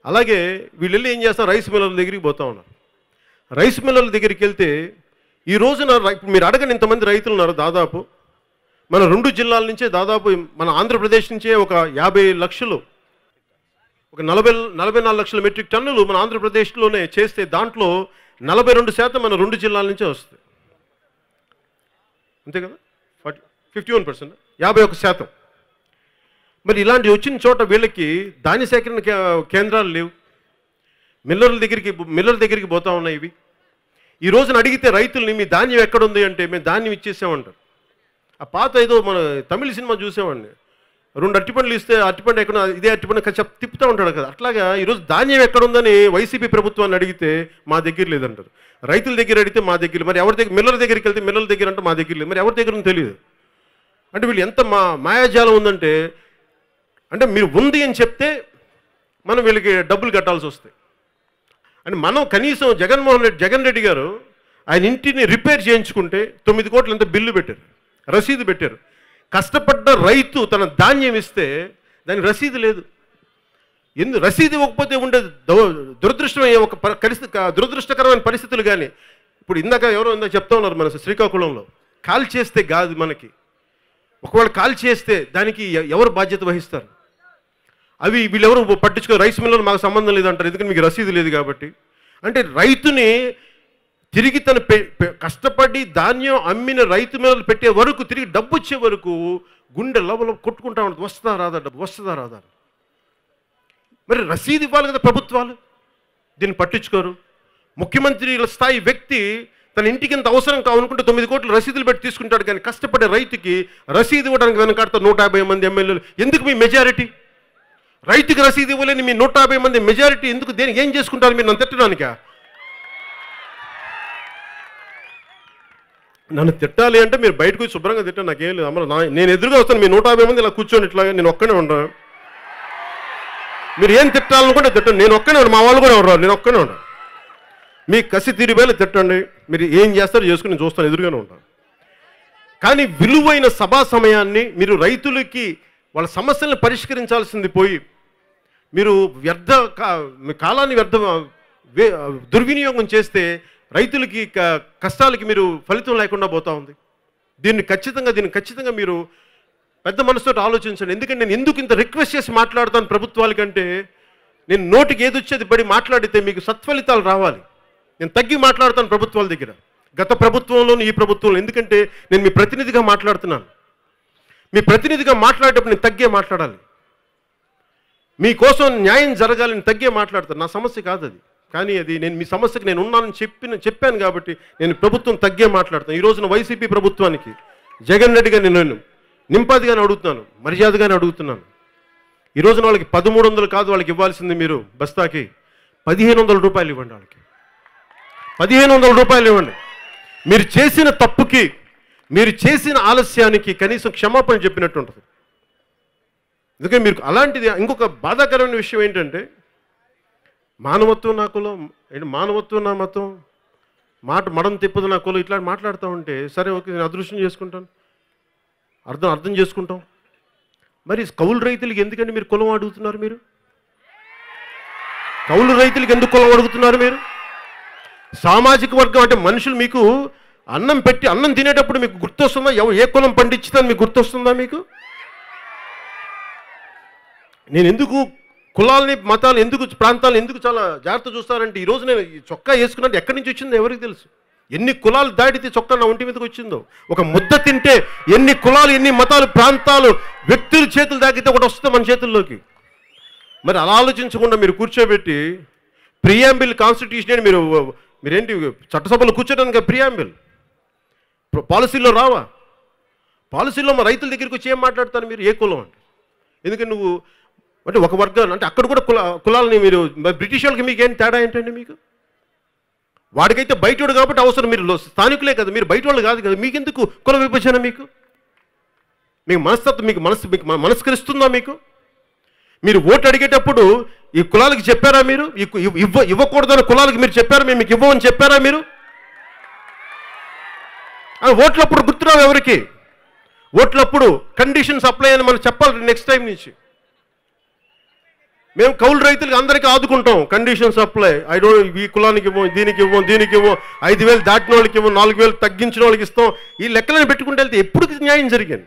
అలాగే వీళ్ళు వెళ్ళి ఏం చేస్తారు, రైస్ మిల్లర్ల దగ్గరికి పోతా ఉన్నారు. రైస్ మిల్లర్ల దగ్గరికి వెళ్తే ఈ రోజున ఇప్పుడు మీరు అడగని ఇంతమంది రైతులు ఉన్నారు. దాదాపు మన 2 జిల్లాల నుంచే, దాదాపు మన ఆంధ్రప్రదేశ్ నుంచే ఒక 50 లక్షలు, ఒక 44 లక్షల మెట్రిక్ టన్నులు మన ఆంధ్రప్రదేశ్లోనే చేస్తే దాంట్లో 42% మన 2 జిల్లాల నుంచే వస్తుంది. అంతే కదా, 51%, 51%. మరి ఇలాంటి వచ్చిన చోట వీళ్ళకి ధాన్య సేకరణ కేంద్రాలు లేవు. మిల్లర్ దగ్గరికి పోతా ఉన్నాయి ఇవి. ఈ రోజున అడిగితే రైతుల్ని మీ ధాన్యం ఎక్కడుంది అంటే మేము ధాన్యం ఇచ్చేసామంటారు. ఆ పాత ఏదో మన తమిళ సినిమా చూసామండి, 2 అరటిపండ్లు ఇస్తే అరటిపండు ఎక్కడ, ఇదే అరటిపండు తిప్పుతూ ఉంటాడు కదా. అట్లాగా ఈరోజు ధాన్యం ఎక్కడుందని వైసీపీ ప్రభుత్వాన్ని అడిగితే మా దగ్గర లేదంటారు. రైతుల దగ్గర అడిగితే మా దగ్గర, మరి ఎవరి దగ్గర, మిల్లర్ దగ్గరికి వెళ్తే మిల్లర్ దగ్గర అంటే మా దగ్గర లేదు. మరి ఎవరి దగ్గర తెలియదు. అంటే వీళ్ళు ఎంత మాయాజాలం ఉందంటే, అంటే మీరు ఉంది అని చెప్తే మనం వీళ్ళకి డబ్బులు కట్టాల్సి వస్తాయి. అంటే మనం కనీసం జగన్ రెడ్డి గారు ఆయన ఇంటిని రిపేర్ చేయించుకుంటే 9 కోట్లు ఎంత బిల్లు పెట్టారు, రసీదు పెట్టారు. కష్టపడ్డ రైతు తన ధాన్యం ఇస్తే దానికి రసీదు లేదు. రసీదు ఇవ్వకపోతే ఉండే దురదృష్టమైన దురదృష్టకరమైన పరిస్థితులు. కానీ ఇప్పుడు ఇందాక చెప్తా ఉన్నారు మన శ్రీకాకుళంలో, కాల్ చేస్తే కాదు మనకి, ఒకవేళ కాల్ చేస్తే దానికి ఎవరు బాధ్యత వహిస్తారు? అవి వీళ్ళెవరు పట్టించుకో, రైస్ మిల్లర్ మాకు సంబంధం లేదంటారు, ఎందుకంటే మీకు రసీదు లేదు కాబట్టి. అంటే రైతుని తిరిగి తను కష్టపడి ధాన్యం అమ్మిన రైతు మిల్లలు పెట్టే వరకు, తిరిగి డబ్బు వచ్చే వరకు గుండె లోపల కొట్టుకుంటా ఉంటుంది, వస్తుందా రాదా డబ్బు, వస్తుందా రాదా. మరి రసీదు ఇవ్వాలి కదా ప్రభుత్వాలు, దీన్ని పట్టించుకోరు. ముఖ్యమంత్రి స్థాయి వ్యక్తి తన ఇంటికి ఎంత అవసరం కావాలనుకుంటే 9 కోట్లు రసీదులు పెట్టి తీసుకుంటాడు. కానీ కష్టపడే రైతుకి రసీదు ఇవ్వడానికి వెనకాడతారు 150 మంది ఎమ్మెల్యేలు. ఎందుకు మీ మెజారిటీ? రైతుకి రసీదు ఇవ్వలేని మీ 150 మంది మెజారిటీ ఎందుకు దేనికి ఏం చేసుకుంటారు మీరు నన్ను తిట్టడానికా? నన్ను తిట్టాలి అంటే మీరు బయటకు వచ్చి శుభ్రంగా తిట్టాను, నాకేం లేదు. అమ్మ నేను ఎదురుగా వస్తాను, మీ 150 మంది ఇలా కూర్చొని ఇట్లాగా నేను ఒక్కనే ఉంటాను. మీరు ఏం తిట్టాలనుకుంటే తిట్టండి, నేను ఒక్కనే ఉంటాను, మా వాళ్ళు కూడా ఎవరు, నేను ఒక్కనే ఉంటాను. మీ కసి తీరివేలు తిట్టండి, మీరు ఏం చేస్తారో చేసుకుని నేను చూస్తాను, ఎదురుగానే ఉంటాను. కానీ విలువైన సభా సమయాన్ని మీరు రైతులకి వాళ్ళ సమస్యలను పరిష్కరించాల్సింది పోయి మీరు కాలాన్ని దుర్వినియోగం చేస్తే రైతులకి కష్టాలకి మీరు ఫలితం లేకుండా పోతా ఉంది. దీన్ని ఖచ్చితంగా మీరు పెద్ద మనసుతో ఆలోచించండి. ఎందుకంటే నేను ఎందుకు ఇంత రిక్వెస్ట్ చేసి మాట్లాడతాను ప్రభుత్వాలకంటే, నేను నోటికి ఏది వచ్చేది పడి మాట్లాడితే మీకు సత్ఫలితాలు రావాలి. నేను తగ్గి మాట్లాడతాను ప్రభుత్వాల దగ్గర, గత ప్రభుత్వంలోను ఈ ప్రభుత్వంలో. ఎందుకంటే నేను మీ ప్రతినిధిగా మాట్లాడుతున్నాను. మీ ప్రతినిధిగా మాట్లాడేటప్పుడు నేను తగ్గే మాట్లాడాలి. మీకోసం న్యాయం జరగాలని తగ్గే మాట్లాడతాను. నా సమస్య కాదు అది, కానీ అది నేను మీ సమస్యకు నేను ఉన్నానని చెప్పాను కాబట్టి నేను ప్రభుత్వం తగ్గే మాట్లాడతాను. ఈ రోజున వైసీపీ ప్రభుత్వానికి జగన్ రెడ్డిగా నేను నింపాదిగానే అడుగుతున్నాను, మర్యాదగానే అడుగుతున్నాను. ఈ రోజున వాళ్ళకి 1300 కాదు వాళ్ళకి ఇవ్వాల్సింది, మీరు బస్తాకి 1500 రూపాయలు ఇవ్వండి. వాళ్ళకి 1500 రూపాయలు ఇవ్వండి. మీరు చేసిన తప్పుకి, మీరు చేసిన ఆలస్యానికి కనీసం క్షమాపణ చెప్పినట్టు ఉంటుంది. ఎందుకంటే మీరు అలాంటిది. ఇంకొక బాధాకరమైన విషయం ఏంటంటే, మానవత్వం నా కులం, మానవత్వం నా మతం, మాట మడం తిప్పదు నా కులం, ఇట్లా మాట్లాడుతూ ఉంటే సరే ఓకే నేను అదృష్టం చేసుకుంటాను, అర్థం చేసుకుంటాం. మరి కౌలు రైతులకి ఎందుకండి మీరు కులం అడుగుతున్నారు? మీరు కౌలు రైతులకి ఎందుకు కులం అడుగుతున్నారు? మీరు సామాజిక వర్గం అంటే మనుషులు మీకు అన్నం తినేటప్పుడు మీకు గుర్తొస్తుందా? ఏ కులం పండించుదని మీకు గుర్తొస్తుందా? మీకు నేను ఎందుకు కులాలని, మతాలు ఎందుకు, ప్రాంతాలను ఎందుకు చాలా జాగ్రత్త చూస్తారంటే, ఈరోజు నేను చొక్కా వేసుకున్నట్టు ఎక్కడి నుంచి వచ్చిందో ఎవరికి తెలుసు. ఎన్ని కులాలు దాటితే చొక్కా నా ఒంటి మీదకి వచ్చిందో. ఒక ముద్ద తింటే ఎన్ని కులాలు, ఎన్ని మతాలు, ప్రాంతాలు, వ్యక్తుల చేతులు దాకితే ఒకటి వస్తుంది మన చేతుల్లోకి. మరి అలా ఆలోచించకుండా మీరు కూర్చోబెట్టి ప్రియాంబిల్ కాన్స్టిట్యూషన్ అని మీరేంటి చట్టసభలో కూర్చోడానికి ప్రియాంబిల్ పాలసీలో రావా? పాలసీలో మా రైతుల దగ్గరికి వచ్చి ఏం మాట్లాడతారు మీరు? ఏ కులం అంటే? ఎందుకంటే నువ్వు అంటే ఒక వర్గాలు అంటే అక్కడ కూడా కులాలని మీరు, బ్రిటిష్ వాళ్ళకి మీకేం తేడా ఏంటండి? మీకు వాడికైతే బయటోడు కాబట్టి అవసరం, మీరు స్థానికులే కదా, మీరు బయట వాళ్ళు కాదు కదా, మీకెందుకు కుల విభజన? మీకు మనస్తత్వం, మీకు మనస్కరిస్తుందా? మీకు మీరు ఓటు అడిగేటప్పుడు ఈ కులాలకి చెప్పారా మీరు? ఇవ్వకూడదని కులాలకి మీరు చెప్పారా? మేము మీకు ఇవ్వమని చెప్పారా మీరు? ఓట్లప్పుడు గుర్తురావు ఎవరికి? ఓట్లప్పుడు కండిషన్స్ అప్లై అని మనం చెప్పాలి నెక్స్ట్ టైం నుంచి. మేము కౌలు రైతులకి అందరికీ ఆదుకుంటాం, కండిషన్స్ అప్లై. ఈ కులానికి ఇవ్వం, దీనికి ఇవ్వం, 5000 దాటిన వాళ్ళకి ఇవ్వం, 4000 తగ్గించిన వాళ్ళకి ఇస్తాం. ఈ లెక్కలను పెట్టుకుంటూ వెళ్తే ఎప్పుడు న్యాయం జరిగింది?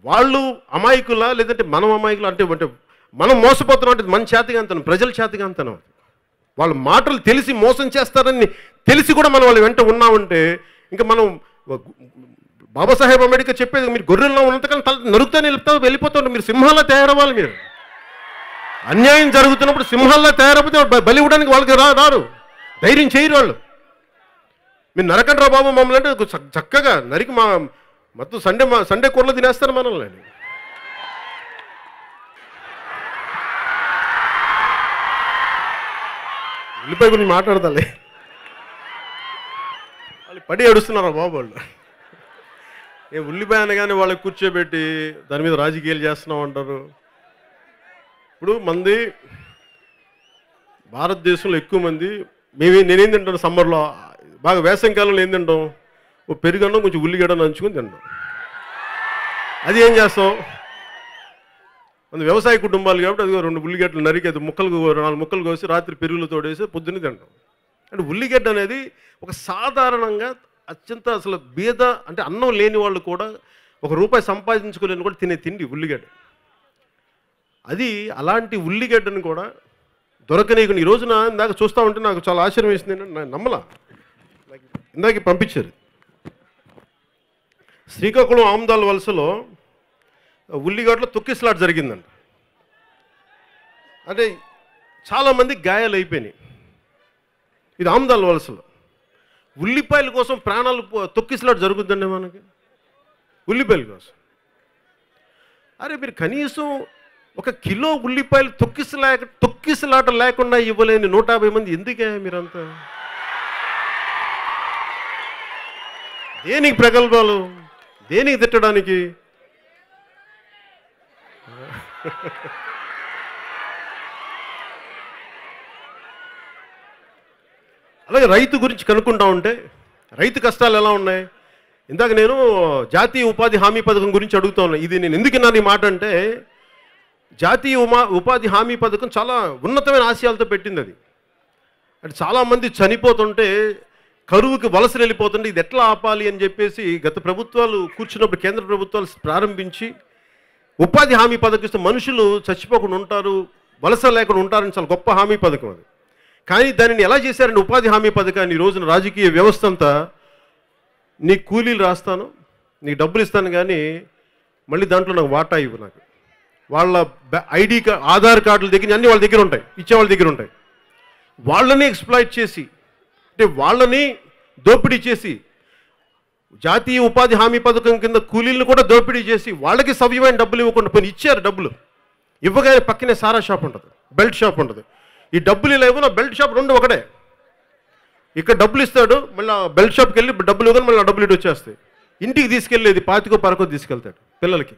వాళ్ళు అమాయకులా లేదంటే మనం అమాయకులు? అంటే మనం మోసపోతున్నాం అంటే మన చేతగాంతనం, ప్రజల చేతగాంతనం. వాళ్ళ మాటలు తెలిసి మోసం చేస్తారని తెలిసి కూడా మనం వాళ్ళ వెంట ఉన్నామంటే ఇంకా మనం బాబాసాహెబ్ అంబేద్కర్ చెప్పేది, మీరు గొర్రెల్లో ఉన్నంతకాలం తల నరుకుతా వెళ్ళిపోతారు. మీరు సింహాల్లో తయారవ్వాలి. మీరు అన్యాయం జరుగుతున్నప్పుడు సింహాల్లో తయారైపోతే బలి ఇవ్వడానికి వాళ్ళకి రారు, ధైర్యం చేయరు వాళ్ళు. మీరు నరకండి రా బాబు మమ్మల్ని అంటే చక్కగా నరికి మొత్తం సండే కూరలో తినేస్తారు మనల్ని. ఉల్లిపాయ గురించి మాట్లాడతాలే, వాళ్ళు పడి ఏడుస్తున్నారా బాబు వాళ్ళు. నేను ఉల్లిపాయ అనగానే వాళ్ళకి కూర్చోబెట్టి దాని మీద రాజకీయాలు చేస్తున్నాం అంటారు. ఇప్పుడు మంది భారతదేశంలో ఎక్కువ మంది నేనేం తింటాను సమ్మర్లో, బాగా వేసవికాలంలో ఏం తింటాం? ఓ పెరుగన్నం కొంచెం ఉల్లిగడ్డ నంచుకొని తింటాం. అది ఏం చేస్తాం? మన వ్యవసాయ కుటుంబాలు కాబట్టి అది 2 ఉల్లిగడ్డలు నరికి అది 4 ముక్కలు కోసి రాత్రి పెరుగులు తోడేసి పొద్దున్నే తింటాం. అంటే ఉల్లిగడ్డ అనేది ఒక సాధారణంగా అత్యంత అసలు బీద అంటే అన్నం లేని వాళ్ళు కూడా ₹1 సంపాదించుకోలేని కూడా తినే తిండి ఉల్లిగడ్డ. అది అలాంటి ఉల్లిగడ్డను కూడా దొరకనీయకుండా ఈ రోజున ఇందాక చూస్తూ ఉంటే నాకు చాలా ఆశ్చర్యం వేసింది. నేను నమ్మలా, ఇందాక పంపించారు. శ్రీకాకుళం ఆముదాల వలసలో ఉల్లిగడ్డలో తొక్కిసలాట జరిగిందంట. అంటే చాలామంది గాయాలు అయిపోయినాయి. ఇది ఆముదాల వలసలో ఉల్లిపాయల కోసం ప్రాణాలు తొక్కిసలాట జరుగుతుందండి మనకి, ఉల్లిపాయల కోసం. అరే మీరు కనీసం ఒక కిలో ఉల్లిపాయలు తొక్కిసలాట లేకుండా ఇవ్వలేని 150 మంది ఎందుకే మీరంతా? దేనికి ప్రగల్భాలు? దేనికి తిట్టడానికి? అలాగే రైతు గురించి కనుక్కుంటా ఉంటే రైతు కష్టాలు ఎలా ఉన్నాయి? ఇందాక నేను జాతీయ ఉపాధి హామీ పథకం గురించి అడుగుతా ఉన్నా. ఇది నేను ఎందుకు అన్నాను ఈ మాట అంటే, జాతీయ ఉపాధి హామీ పథకం చాలా ఉన్నతమైన ఆశయాలతో పెట్టింది. అది అంటే చాలామంది చనిపోతుంటే, కరువుకి వలసలు వెళ్ళిపోతుంటే ఇది ఎట్లా ఆపాలి అని చెప్పేసి గత ప్రభుత్వాలు కూర్చున్నప్పుడు కేంద్ర ప్రభుత్వాలు ప్రారంభించి ఉపాధి హామీ పథకం ఇస్తే మనుషులు చచ్చిపోకుండా ఉంటారు, వలస లేకుండా ఉంటారని చాలా గొప్ప హామీ పథకం అది. కానీ దానిని ఎలా చేశారంటే ఉపాధి హామీ పథకాన్ని ఈ రోజున రాజకీయ వ్యవస్థ అంతా, నీ కూలీలు రాస్తాను, నీకు డబ్బులు ఇస్తాను, కానీ మళ్ళీ దాంట్లో నాకు వాటా ఇవ్వు, నాకు వాళ్ళ ఐడి ఆధార్ కార్డుల దగ్గర అన్నీ వాళ్ళ దగ్గర ఉంటాయి, ఇచ్చేవాళ్ళ దగ్గర ఉంటాయి. వాళ్ళని ఎక్స్ప్లాయిట్ చేసి, అంటే వాళ్ళని దోపిడీ చేసి, జాతీయ ఉపాధి హామీ పథకం కింద కూలీలను కూడా దోపిడీ చేసి వాళ్ళకి సవ్యమైన డబ్బులు ఇవ్వకుండా పోయి ఇచ్చారు. డబ్బులు ఇవ్వగానే పక్కనే సారా షాప్ ఉంటుంది, బెల్ట్ షాప్ ఉంటుంది. ఈ డబ్బులు ఇలా ఇవ్వను, బెల్ట్ షాప్ రెండు ఒకటే. ఇక్కడ డబ్బులు ఇస్తాడు, మళ్ళీ బెల్ట్ షాప్కి వెళ్ళి డబ్బులు ఇవ్వగానే మళ్ళీ డబ్బులు ఇటు వచ్చేస్తాయి. ఇంటికి తీసుకెళ్ళేది 25 తీసుకెళ్తాడు పిల్లలకి.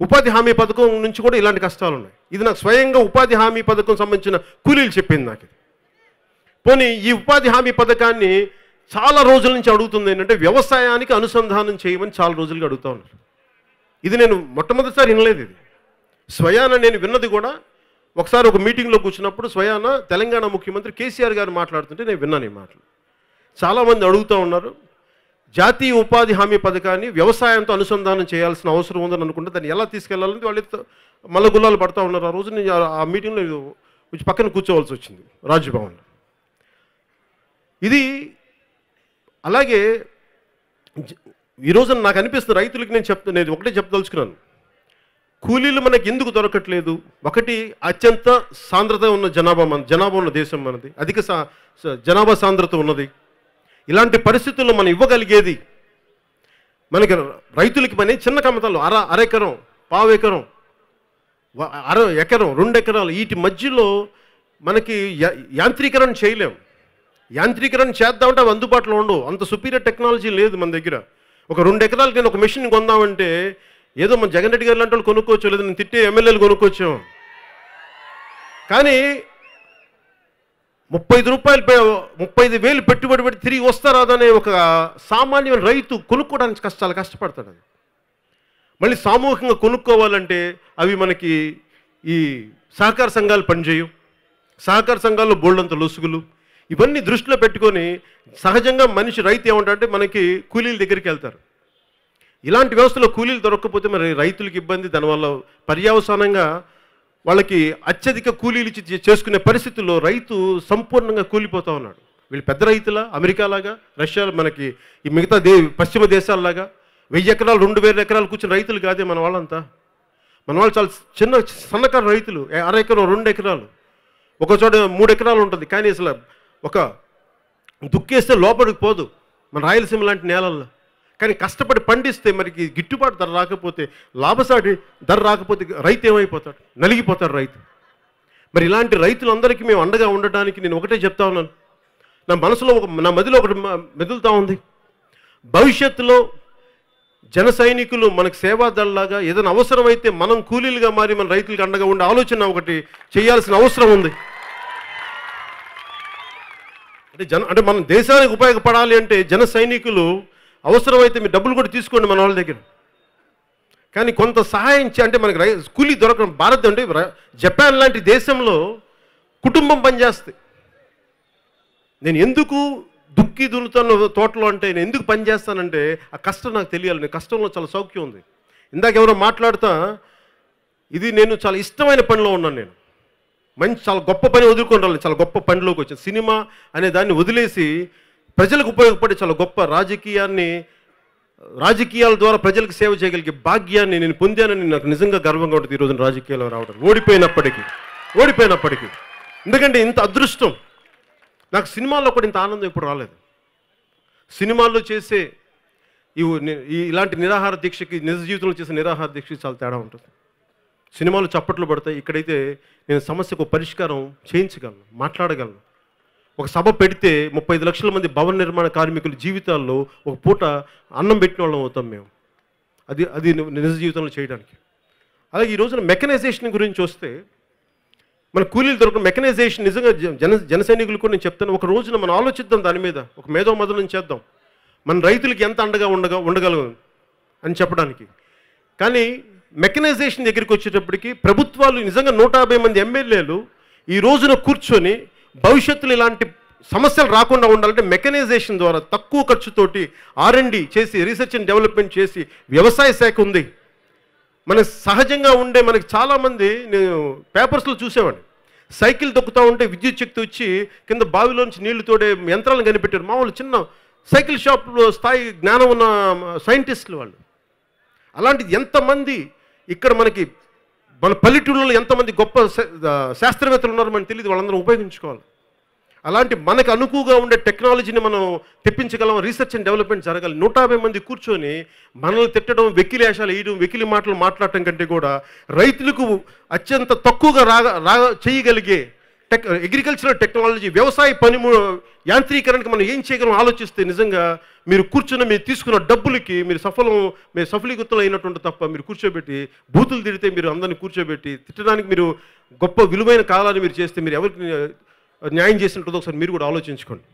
ఉపాధి హామీ పథకం నుంచి కూడా ఇలాంటి కష్టాలు ఉన్నాయి. ఇది నాకు స్వయంగా ఉపాధి హామీ పథకం సంబంధించిన కూలీలు చెప్పింది నాకు. పోనీ ఈ ఉపాధి హామీ పథకాన్ని చాలా రోజుల నుంచి అడుగుతుంది ఏంటంటే వ్యవసాయానికి అనుసంధానం చేయమని చాలా రోజులుగా అడుగుతూ ఉన్నారు. ఇది నేను మొట్టమొదటిసారి వినలేదు. ఇది స్వయాన నేను విన్నది కూడా ఒకసారి ఒక మీటింగ్లో కూర్చున్నప్పుడు స్వయాన తెలంగాణ ముఖ్యమంత్రి కేసీఆర్ గారు మాట్లాడుతుంటే నేను విన్నాను ఈ మాటలు. చాలామంది అడుగుతూ ఉన్నారు, జాతీయ ఉపాధి హామీ పథకాన్ని వ్యవసాయంతో అనుసంధానం చేయాల్సిన అవసరం ఉందని అనుకుంటే దాన్ని ఎలా తీసుకెళ్లాలని వాళ్ళు మల్ల గుల్లాలు పడుతూ ఉన్నారు. ఆ రోజు నేను ఆ మీటింగ్లో వచ్చి పక్కన కూర్చోవలసి వచ్చింది రాజ్భవన్లో. ఇది అలాగే ఈరోజు నాకు అనిపిస్తుంది రైతులకి నేను ఒకటే చెప్పదలుచుకున్నాను. కూలీలు మనకి ఎందుకు దొరకట్లేదు? ఒకటి, అత్యంత సాంద్రత ఉన్న జనాభా ఉన్న దేశం మనది, అధిక జనాభా సాంద్రత ఉన్నది. ఇలాంటి పరిస్థితుల్లో మనం ఇవ్వగలిగేది మనకి రైతులకి పని చిన్న కమతాలు అరెకరం, పావు ఎకరం, ఎకరం, 2 ఎకరాలు, వీటి మధ్యలో మనకి యాంత్రీకరణ చేయలేం. యాంత్రీకరణ చేద్దామంటే అవి అందుబాటులో ఉండవు, అంత సుపీరియర్ టెక్నాలజీ లేదు మన దగ్గర. ఒక 2 ఎకరాలకి నేను ఒక మెషిన్ కొందామంటే ఏదో మన జగన్ రెడ్డి గారు లాంటి వాళ్ళు కొనుక్కోవచ్చు, లేదు నేను తిట్టే ఎమ్మెల్యేలు కొనుక్కోవచ్చాం. కానీ 35,000 పెట్టుబడి పెట్టి తిరిగి వస్తారాదనే ఒక సామాన్యమైన రైతు కొనుక్కోవడానికి చాలా కష్టపడతాడు. అది మళ్ళీ సామూహికంగా కొనుక్కోవాలంటే అవి మనకి ఈ సహకార సంఘాలు పనిచేయవు. సహకార సంఘాల్లో బోల్డంత లొసుగులు, ఇవన్నీ దృష్టిలో పెట్టుకొని సహజంగా రైతు ఏమంటారంటే మనకి కూలీల దగ్గరికి వెళ్తారు. ఇలాంటి వ్యవస్థలో కూలీలు దొరకకపోతే మరి రైతులకు ఇబ్బంది. దానివల్ల పర్యవసానంగా వాళ్ళకి అత్యధిక కూలీలు ఇచ్చి చేసుకునే పరిస్థితుల్లో రైతు సంపూర్ణంగా కూలిపోతూ ఉన్నాడు. వీళ్ళు పెద్ద రైతులా, అమెరికాలాగా, రష్యా, మనకి ఈ మిగతా పశ్చిమ దేశాలలాగా 1000 ఎకరాలు 2000 ఎకరాలు కూర్చుని రైతులు కాదే మన వాళ్ళంతా. మన వాళ్ళు చాలా సన్నకారు రైతులు, అరెకరం 2 ఎకరాలు, ఒక చోట 3 ఎకరాలు ఉంటుంది. కానీ అసలు ఒక దుక్కేస్తే లోపలికి పోదు మన రాయలసీమ లాంటి నేలల్లో. కానీ కష్టపడి పండిస్తే మనకి గిట్టుబాటు ధర రాకపోతే, లాభసాటి ధర రాకపోతే రైతు ఏమైపోతాడు? నలిగిపోతాడు రైతు. మరి ఇలాంటి రైతులందరికీ మేము అండగా ఉండటానికి నేను ఒకటే చెప్తా ఉన్నాను. నా మదిలో ఒకటి మెదులుతూ ఉంది. భవిష్యత్తులో జన సైనికులు మనకు సేవాదళలాగా ఏదైనా అవసరమైతే మనం కూలీలుగా మారి మన రైతులకు అండగా ఉండే ఆలోచన ఒకటి చేయాల్సిన అవసరం ఉంది. అంటే మనం దేశానికి ఉపయోగపడాలి అంటే జన సైనికులు అవసరమైతే మీరు డబ్బులు కూడా తీసుకోండి మన వాళ్ళ దగ్గర. కానీ కొంత సహాయం అంటే మనకి కూలీ దొరకడం. భారత్ అంటే జపాన్ లాంటి దేశంలో కుటుంబం పనిచేస్తుంది. నేను ఎందుకు దుక్కి దున్నుతాను తోటలో అంటే, నేను ఎందుకు పనిచేస్తానంటే ఆ కష్టం నాకు తెలియాలి. నేను కష్టంలో చాలా సౌఖ్యం ఉంది. ఇందాక ఎవరో మాట్లాడుతా, ఇది నేను చాలా ఇష్టమైన పనిలో ఉన్నాను. నేను చాలా గొప్ప పని వదులుకొని రాలి, చాలా గొప్ప పనిలోకి వచ్చాను. సినిమా అనే దాన్ని వదిలేసి ప్రజలకు ఉపయోగపడే చాలా గొప్ప రాజకీయాల ద్వారా ప్రజలకు సేవ చేయగలిగే భాగ్యాన్ని నేను పొందానని నాకు నిజంగా గర్వంగా ఉంటుంది ఈరోజు రాజకీయాల్లో రావడం. ఓడిపోయినప్పటికీ ఎందుకంటే ఇంత అదృష్టం నాకు సినిమాల్లో కూడా ఇంత ఆనందం ఎప్పుడు రాలేదు. సినిమాల్లో చేసే ఇలాంటి నిరాహార దీక్షకి, నిజ జీవితంలో చేసే నిరాహార దీక్షకి చాలా తేడా ఉంటుంది. సినిమాలు చప్పట్లు పడతాయి. ఇక్కడైతే నేను సమస్యకు పరిష్కారం చేయించగలను, మాట్లాడగలను. ఒక సభ పెడితే 35 లక్షల మంది భవన నిర్మాణ కార్మికుల జీవితాల్లో ఒక పూట అన్నం పెట్టిన వాళ్ళం అవుతాం మేము. అది నిజ జీవితంలో చేయడానికి. అలాగే ఈ రోజున మెకనైజేషన్ గురించి వస్తే, మన కూలీలు దొరకడం మెకనైజేషన్ నిజంగా జన సైనికులు కూడా నేను చెప్తాను, ఒక రోజున మనం ఆలోచిద్దాం దాని మీద, ఒక మేధో మదనం చేద్దాం, మన రైతులకి ఎంత అండగా ఉండగలం అని చెప్పడానికి. కానీ మెకనైజేషన్ దగ్గరికి వచ్చేటప్పటికి ప్రభుత్వాలు నిజంగా 150 మంది ఎమ్మెల్యేలు ఈ రోజున కూర్చొని భవిష్యత్తులో ఇలాంటి సమస్యలు రాకుండా ఉండాలంటే మెకనైజేషన్ ద్వారా తక్కువ ఖర్చుతోటి R&D చేసి, రీసెర్చ్ అండ్ డెవలప్మెంట్ చేసి, వ్యవసాయ శాఖ ఉంది. మన సహజంగా ఉండే మనకి చాలామంది, నేను పేపర్స్లో చూసేవాడిని, సైకిల్ తొక్కుతూ ఉంటే విద్యుత్ శక్తి వచ్చి కింద బావిలోంచి నీళ్లు తోడే యంత్రాలను కనిపెట్టారు. మామూలు చిన్న సైకిల్ షాప్లో స్థాయి జ్ఞానం ఉన్న సైంటిస్టులు వాళ్ళు. అలాంటిది ఎంతమంది ఇక్కడ మనకి మన పల్లెటూళ్ళలో ఎంతమంది గొప్ప శాస్త్రవేత్తలు ఉన్నారో మనకు తెలియదు, వాళ్ళందరూ ఉపయోగించుకోవాలి. అలాంటి మనకు అనుకువగా ఉండే టెక్నాలజీని మనం తెప్పించగలం, రీసెర్చ్ అండ్ డెవలప్మెంట్ జరగాలి. 150 మంది కూర్చొని మనల్ని తిట్టడం, వెకిలి వేషాలు వేయడం, వెకిలి మాటలు మాట్లాడటం కంటే కూడా రైతులకు అత్యంత తక్కువగా చేయగలిగే అగ్రికల్చరల్ టెక్నాలజీ, వ్యవసాయ యాంత్రీకరణకి మనం ఏం చేయగలం ఆలోచిస్తే నిజంగా మీరు కూర్చున్న, మీరు తీసుకున్న డబ్బులకి మీరు సఫలీకృతం అయినటువంటి తప్ప, మీరు కూర్చోబెట్టి బూతులు తిడితే, మీరు అందరినీ కూర్చోబెట్టి తిట్టడానికి మీరు గొప్ప విలువైన కాలాన్ని మీరు చేస్తే మీరు ఎవరికి న్యాయం చేసినట్టు ఒకసారి మీరు కూడా ఆలోచించుకోండి.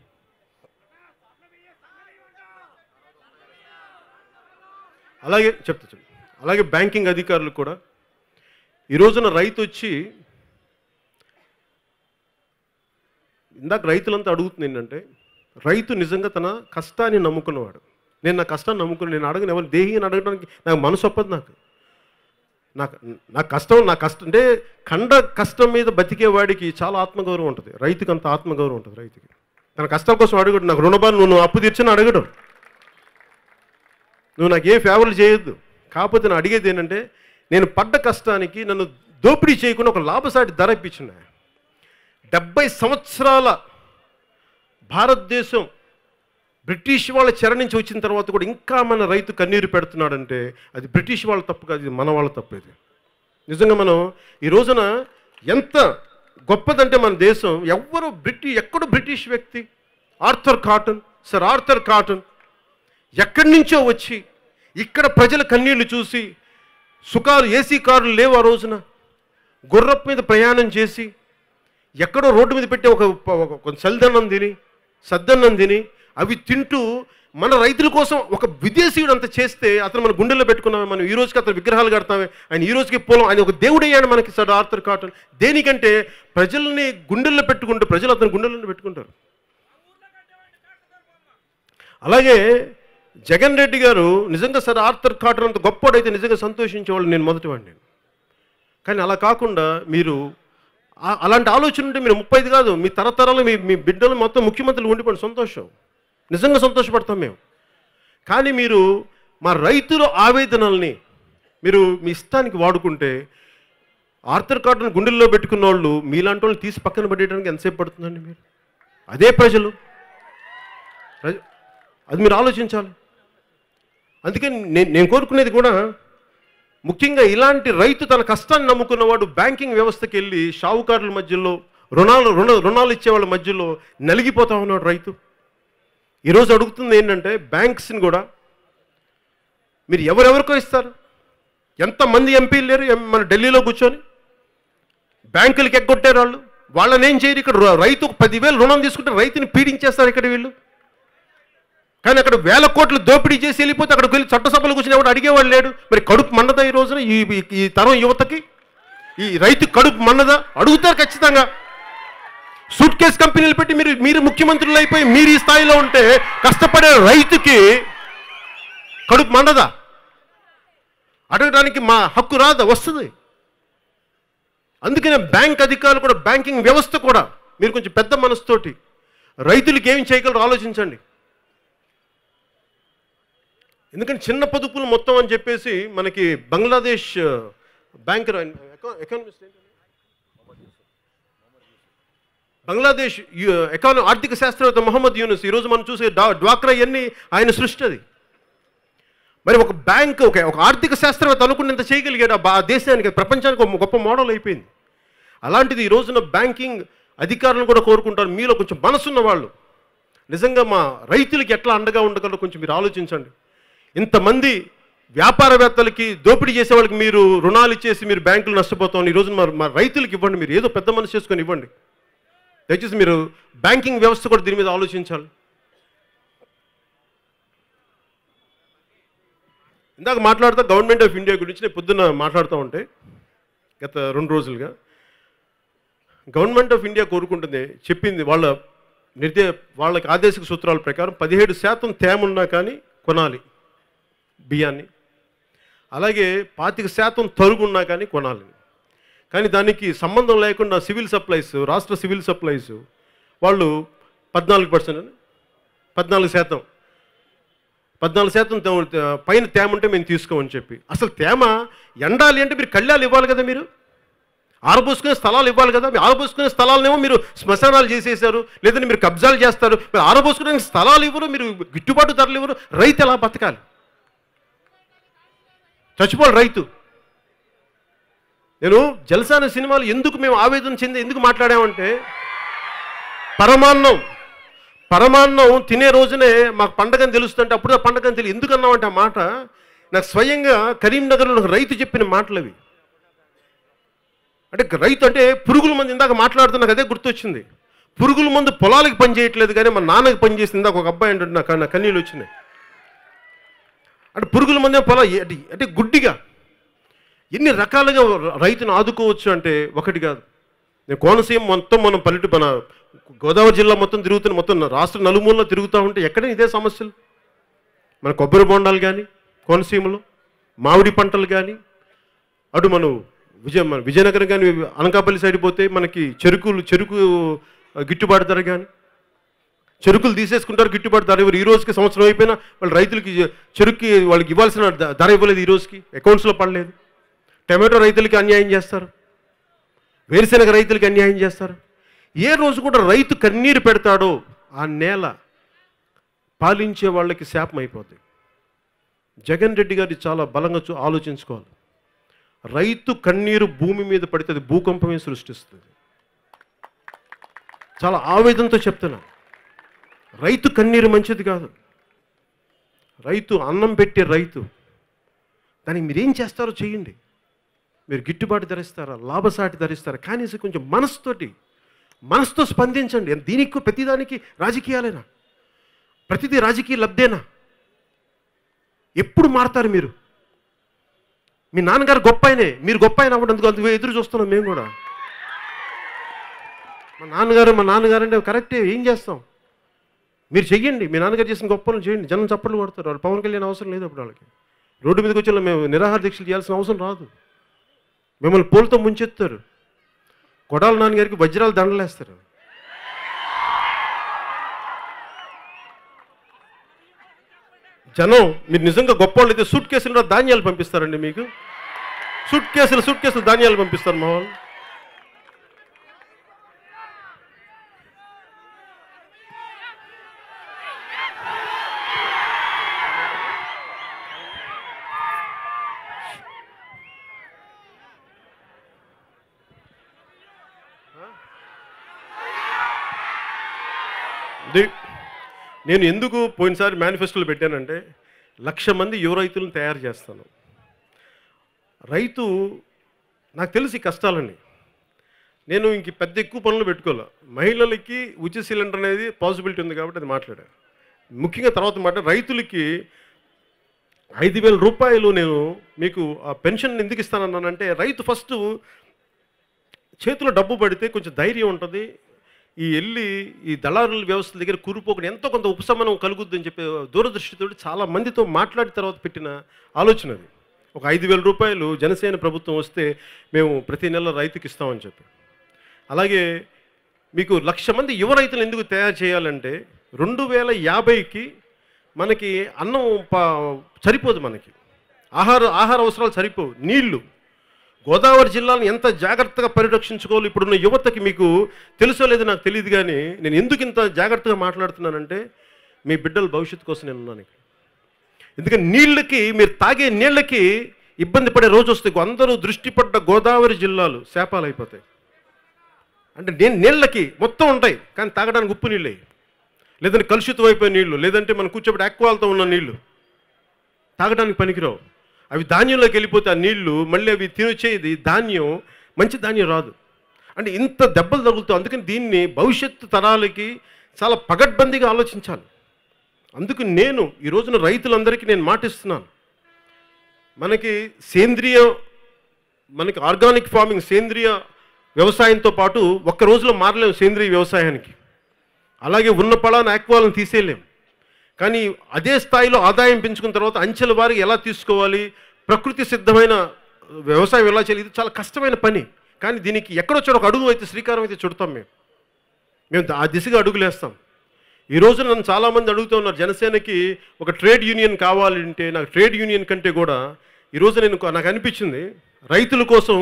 అలాగే బ్యాంకింగ్ అధికారులు కూడా ఈ రోజున రైతు వచ్చి, ఇందాక రైతులంతా అడుగుతుంది ఏంటంటే, రైతు నిజంగా తన కష్టాన్ని నమ్ముకున్నవాడు. నేను నా కష్టాన్ని నమ్ముకుని, నేను అడగను, ఎవరు దేహిని అడగడానికి నాకు మనసు ఒప్పదు. నా కష్టం అంటే కండ కష్టం మీద బతికేవాడికి చాలా ఆత్మగౌరవం ఉంటుంది. రైతుకి అంత ఆత్మగౌరవం ఉంటుంది. రైతుకి తన కష్టం కోసం అడగడు. నాకు రుణబాను నువ్వు అప్పు తీర్చని అడగడు. నువ్వు నాకు ఏ ఫేవర్లు చేయొద్దు. కాకపోతే నేను అడిగేది ఏంటంటే, నేను పడ్డ కష్టానికి నన్ను దోపిడీ చేయకుండా ఒక లాభసాటి ధర ఇప్పించిన. 70 సంవత్సరాల భారతదేశం బ్రిటిష్ వాళ్ళ చెర నుంచి వచ్చిన తర్వాత కూడా ఇంకా మన రైతు కన్నీరు పెడుతున్నాడంటే అది బ్రిటిష్ వాళ్ళ తప్పు కాదు, ఇది మన వాళ్ళ తప్పు. ఇది నిజంగా మనం ఈ రోజున ఎంత గొప్పదంటే మన దేశం, ఎక్కడో బ్రిటిష్ వ్యక్తి సర్ ఆర్థర్ కాటన్ ఎక్కడి నుంచో వచ్చి ఇక్కడ ప్రజల కన్నీళ్లు చూసి, ఏసీ కార్లు లేవు ఆ రోజున, గుర్రపు మీద ప్రయాణం చేసి ఎక్కడో రోడ్డు మీద పెట్టి ఒక సద్దన్నం తిని అవి తింటూ మన రైతుల కోసం ఒక విదేశీయుడు అంత చేస్తే అతను మన గుండెల్లో పెట్టుకున్నామే. మనం ఈ రోజుకి అతను విగ్రహాలు కడతామే, ఆయన ఈ రోజుకి ఆయన ఒక దేవుడయ్యాడు మనకి సర్ ఆర్థర్ కాటన్. దేనికంటే ప్రజల్ని గుండెల్లో పెట్టుకుంటూ ప్రజలు అతని గుండెల్లో పెట్టుకుంటారు. అలాగే జగన్ రెడ్డి గారు నిజంగా సర్ ఆర్థర్ కాటన్ అంత గొప్పవాడైతే నిజంగా సంతోషించేవాళ్ళు నేను మొదటివాడిని. కానీ అలా కాకుండా మీరు అలాంటి ఆలోచన ఉంటే మీరు 35 కాదు, మీ తరతరాలు మీ బిడ్డలు మొత్తం ముఖ్యమంత్రులు ఉండిపోండి, సంతోషం, నిజంగా సంతోషపడతాం మేము. కానీ మీరు మా రైతుల ఆవేదనల్ని మీరు మీ ఇష్టానికి వాడుకుంటే, ఆర్థర్ కాటన్ గుండెల్లో పెట్టుకున్న వాళ్ళు మీలాంటి వాళ్ళు తీసి పక్కన పడేయడానికి ఎంతసేపు పడుతుందండి? మీరు అదే ప్రజలు, అది మీరు ఆలోచించాలి. అందుకని నేను కోరుకునేది కూడా ముఖ్యంగా ఇలాంటి రైతు తన కష్టాన్ని నమ్ముకున్నవాడు బ్యాంకింగ్ వ్యవస్థకి వెళ్ళి షావుకారుల మధ్యలో రుణాలు ఇచ్చే వాళ్ళ మధ్యలో నలిగిపోతా ఉన్నాడు రైతు. ఈరోజు అడుగుతుంది ఏంటంటే, బ్యాంక్స్ని కూడా మీరు ఎవరెవరికో ఇస్తారు. ఎంతమంది ఎంపీలు లేరు మన ఢిల్లీలో కూర్చొని బ్యాంకులకి ఎగ్గొట్టారు వాళ్ళని ఏం చేయరు. ఇక్కడ రైతు 10,000 రుణం తీసుకుంటే రైతుని పీడించేస్తారు ఇక్కడ వీళ్ళు. కానీ అక్కడ 1,000 కోట్లు దోపిడీ చేసి వెళ్ళిపోతే అక్కడికి వెళ్ళి చట్టసభలు కూర్చొని ఎవడు అడిగేవాళ్ళు లేడు. మరి కడుపు మండదా ఈ రోజున ఈ తరం యువతకి? ఈ రైతు కడుపు మండదా? అడుగుతారు ఖచ్చితంగా. సూట్ కేసు కంపెనీలు పెట్టి మీరు ముఖ్యమంత్రులు అయిపోయి మీరు ఈ స్థాయిలో ఉంటే కష్టపడే రైతుకి కడుపు మండదా? అడగడానికి మా హక్కు రాదా? వస్తుంది. అందుకనే బ్యాంక్ అధికారులు కూడా, బ్యాంకింగ్ వ్యవస్థ కూడా మీరు కొంచెం పెద్ద మనసుతోటి రైతులకి ఏం చేయగలరో ఆలోచించండి. ఎందుకంటే చిన్న పొదుపులు మొత్తం అని చెప్పేసి మనకి బంగ్లాదేశ్ బ్యాంకర్ ఎకానమిస్ట్ బంగ్లాదేశ్ ఆర్థిక శాస్త్రవేత్త మొహమ్మద్ యూనుస్, ఈరోజు మనం చూసే డ్వాక్రా ఇవన్నీ ఆయన సృష్టి. అది మరి ఒక బ్యాంక్ ఒక ఆర్థిక శాస్త్రవేత్త అనుకుని ఇంత చేయగలిగాడు ఆ దేశానికి, ప్రపంచానికి ఒక గొప్ప మోడల్ అయిపోయింది. అలాంటిది ఈ రోజున బ్యాంకింగ్ అధికారులను కూడా కోరుకుంటారు, మీలో కొంచెం మనసున్న వాళ్ళు నిజంగా మా రైతులకి ఎట్లా అండగా ఉండగలరో కొంచెం మీరు ఆలోచించండి. ఇంతమంది వ్యాపారవేత్తలకి దోపిడీ చేసే వాళ్ళకి మీరు రుణాలు ఇచ్చేసి మీరు బ్యాంకులు నష్టపోతాం. ఈ రోజున మా రైతులకి ఇవ్వండి, మీరు ఏదో పెద్ద మనసు చేసుకొని ఇవ్వండి. దయచేసి మీరు బ్యాంకింగ్ వ్యవస్థ కూడా దీని మీద ఆలోచించాలి. ఇందాక మాట్లాడుతూ గవర్నమెంట్ ఆఫ్ ఇండియా గురించి నేను పొద్దున్న మాట్లాడుతూ ఉంటే గత 2 రోజులుగా గవర్నమెంట్ ఆఫ్ ఇండియా కోరుకుంటుంది, చెప్పింది వాళ్ళకి ఆదేశిక సూత్రాల ప్రకారం 17% తేమ ఉన్నా కానీ కొనాలి బియ్యాన్ని, అలాగే 25% తరుగు ఉన్నా కానీ కొనాలి. కానీ దానికి సంబంధం లేకుండా సివిల్ సప్లైస్, రాష్ట్ర సివిల్ సప్లైస్ వాళ్ళు 14% పైన తేమ ఉంటే మేము తీసుకోమని చెప్పి, అసలు తేమ ఎండాలి అంటే మీరు కళ్యాలు ఇవ్వాలి కదా, మీరు ఆరబోసుకునే స్థలాలు ఇవ్వాలి కదా. మీరు ఆరబోసుకునే స్థలాలనేమో మీరు శ్మశానాలు చేసేసారు, లేదంటే మీరు కబ్జాలు చేస్తారు. మీరు ఆరబోసుకునే స్థలాలు ఇవ్వరు, మీరు గిట్టుబాటు ధరలు ఇవ్వరు. రైతు ఎలా బతకాలి? చచ్చిపోవాలి రైతు. నేను జల్సా అనే సినిమాలు మేము ఆవేదన చెంది ఎందుకు మాట్లాడామంటే, పరమాన్నం తినే రోజునే మాకు పండగని తెలుస్తుంటే అప్పుడు ఆ పండగని తెలియదు. ఎందుకు అన్నామంటే ఆ మాట నాకు స్వయంగా కరీంనగర్లో రైతు చెప్పిన మాటలు అవి. అంటే రైతు అంటే పురుగుల మందు, ఇందాక మాట్లాడుతున్నా అదే గుర్తొచ్చింది. పురుగుల మందు పొలాలకి పని చేయట్లేదు కానీ మా నాన్నకి పని చేసింది. ఇందాక ఒక అబ్బాయి అంటే నా కన్నీళ్ళు వచ్చినాయి. అంటే పురుగుల మందే పొలం అంటే గుడ్డిగా ఎన్ని రకాలుగా రైతును ఆదుకోవచ్చు అంటే ఒకటి కాదు. నేను కోనసీమ మొత్తం మన గోదావరి జిల్లా మొత్తం తిరుగుతున్న, మొత్తం రాష్ట్ర నలుమూలలో తిరుగుతూ ఉంటే ఎక్కడైనా ఇదే సమస్యలు. మన కొబ్బరి బొండాలు కానీ కోనసీమలో, మామిడి పంటలు కానీ, అటు విజయనగరం కానీ అనకాపల్లి సైడ్ పోతే మనకి చెరుకు గిట్టుబాటు ధర కానీ, చెరుకులు తీసేసుకుంటారు, గిట్టుబాటు ధర ఇవ్వరు. ఈ రోజుకి సంవత్సరం అయిపోయినా వాళ్ళు రైతులకి చెరుకుకి వాళ్ళకి ఇవ్వాల్సిన ధర ఇవ్వలేదు, ఈ రోజుకి అకౌంట్స్లో పడలేదు. టమాటో రైతులకి అన్యాయం చేస్తారు, వేరుశెనగ రైతులకి అన్యాయం చేస్తారు. ఏ రోజు కూడా రైతు కన్నీరు పెడతాడో ఆ నేల పాలించే వాళ్ళకి శాపం అయిపోతుంది. జగన్ రెడ్డి గారి చాలా బలంగా ఆలోచించుకోవాలి. రైతు కన్నీరు భూమి మీద పడితే అది భూకంపమే సృష్టిస్తుంది. చాలా ఆవేదనతో చెప్తున్నా, రైతు కన్నీరు మంచిది కాదు. రైతు అన్నం పెట్టే రైతు, దానికి మీరేం చేస్తారో చేయండి. మీరు గిట్టుబాటు ధరిస్తారా, లాభసాటి ధరిస్తారా, కానీ కొంచెం మనసుతో స్పందించండి. దీనికి ప్రతిదానికి రాజకీయాలేనా? ప్రతిదీ రాజకీయ లబ్ధేనా? ఎప్పుడు మారతారు మీరు? మీ నాన్నగారు గొప్ప ఆయనే, మీరు గొప్ప ఆయన అవ్వడందుకు అందుకు ఎదురు చూస్తున్నాం మేము కూడా. మా నాన్నగారు అంటే కరెక్టే, ఏం చేస్తాం? మీరు చెయ్యండి, మీ నాన్నగారు చేసిన గొప్ప పనులు చేయండి. జనం చప్పట్లు కొడతారు. వాళ్ళు పవన్ కళ్యాణ్ అవసరం లేదు. అప్పుడు వాళ్ళకి రోడ్డు మీదకి వచ్చి మేము నిరాహార దీక్షలు చేయాల్సిన అవసరం రాదు. మిమ్మల్ని పూలతో ముంచెత్తారు. కొడాల నాన్నగారికి వజ్రాలు దండలేస్తారు. జనం మీరు నిజంగా గొప్ప వాళ్ళు అయితే సూట్ కేసులు ధాన్యాలు పంపిస్తారండి. మీకు సూట్ కేసులు ధాన్యాలు పంపిస్తారు మా వాళ్ళు. నేను ఎందుకు పోయినసారి మేనిఫెస్టోలో పెట్టానంటే 1,00,000 మంది యువ రైతులను తయారు చేస్తాను. రైతు నాకు తెలిసి కష్టాలండి. నేను ఇంక పెద్ద ఎక్కువ పనులు పెట్టుకోలే. మహిళలకి ఉచిత సిలిండర్ అనేది పాసిబిలిటీ ఉంది కాబట్టి అది మాట్లాడాను. ముఖ్యంగా తర్వాత రైతులకి 5,000 రూపాయలు నేను మీకు ఆ పెన్షన్ ఎందుకు ఇస్తానన్నానంటే, రైతు ఫస్ట్ చేతిలో డబ్బు పడితే కొంచెం ధైర్యం ఉంటుంది. ఈ దళారుల వ్యవస్థ దగ్గర కూరుపోకుండా ఎంతో కొంత ఉపశమనం కలుగుద్దని చెప్పి దూరదృష్టితో చాలా మందితో మాట్లాడిన తర్వాత పెట్టిన ఆలోచన అది. ఒక 5,000 రూపాయలు జనసేన ప్రభుత్వం వస్తే మేము ప్రతి నెల రైతుకి ఇస్తామని చెప్పి. అలాగే మీకు 1,00,000 మంది యువ రైతులు ఎందుకు తయారు చేయాలంటే 2050కి మనకి అన్నం సరిపోదు, మనకి ఆహార అవసరాలు సరిపోవు. నీళ్లు, గోదావరి జిల్లాను ఎంత జాగ్రత్తగా పరిరక్షించుకోవాలి ఇప్పుడున్న యువతకి మీకు తెలుసో లేదో నాకు తెలియదు. కానీ నేను ఎందుకు ఇంత జాగ్రత్తగా మాట్లాడుతున్నానంటే మీ బిడ్డల భవిష్యత్తు కోసం నేను ఉన్నాను. ఎందుకంటే నీళ్ళకి, మీరు తాగే నీళ్ళకి ఇబ్బంది పడే రోజు వస్తుంది. అందరూ దృష్టి పడ్డ గోదావరి జిల్లాలు శాపాలు అయిపోతాయి. అంటే నీళ్ళకి మొత్తం ఉంటాయి, కానీ తాగడానికి ఉప్పు నీళ్ళే, లేదంటే కలుషితం అయిపోయే నీళ్లు, లేదంటే మనం కూర్చోబెట్టి ఆక్వాలతో ఉన్న నీళ్లు తాగడానికి పనికిరావు. అవి ధాన్యంలోకి వెళ్ళిపోతే ఆ నీళ్లు మళ్ళీ అవి తినొచ్చేది ధాన్యం, మంచి ధాన్యం రాదు. అంటే ఇంత దెబ్బలు తగులుతాయి. అందుకని దీన్ని భవిష్యత్తు తరాలకి చాలా పగడ్బందీగా ఆలోచించాలి. అందుకు నేను ఈ రోజున రైతులందరికీ నేను మాటిస్తున్నాను, మనకి ఆర్గానిక్ ఫార్మింగ్, సేంద్రియ వ్యవసాయంతో పాటు ఒక్క రోజులో మారలేము సేంద్రియ వ్యవసాయానికి. అలాగే ఉన్న పొలాన్ని ఆక్వాలను తీసేయలేం. కానీ అదే స్థాయిలో ఆదాయం పెంచుకున్న తర్వాత అంచెల వారికి ఎలా తీసుకోవాలి, ప్రకృతి సిద్ధమైన వ్యవసాయం ఎలా చేయాలి, ఇది చాలా కష్టమైన పని. కానీ దీనికి ఎక్కడో ఒక అడుగు అయితే, శ్రీకారం అయితే చుడతాం. మేము ఆ దిశగా అడుగులేస్తాం. ఈ రోజు నన్ను చాలామంది అడుగుతూ ఉన్నారు, జనసేనకి ఒక ట్రేడ్ యూనియన్ కావాలంటే. నాకు ట్రేడ్ యూనియన్ కంటే కూడా ఈరోజు నాకు అనిపించింది, రైతుల కోసం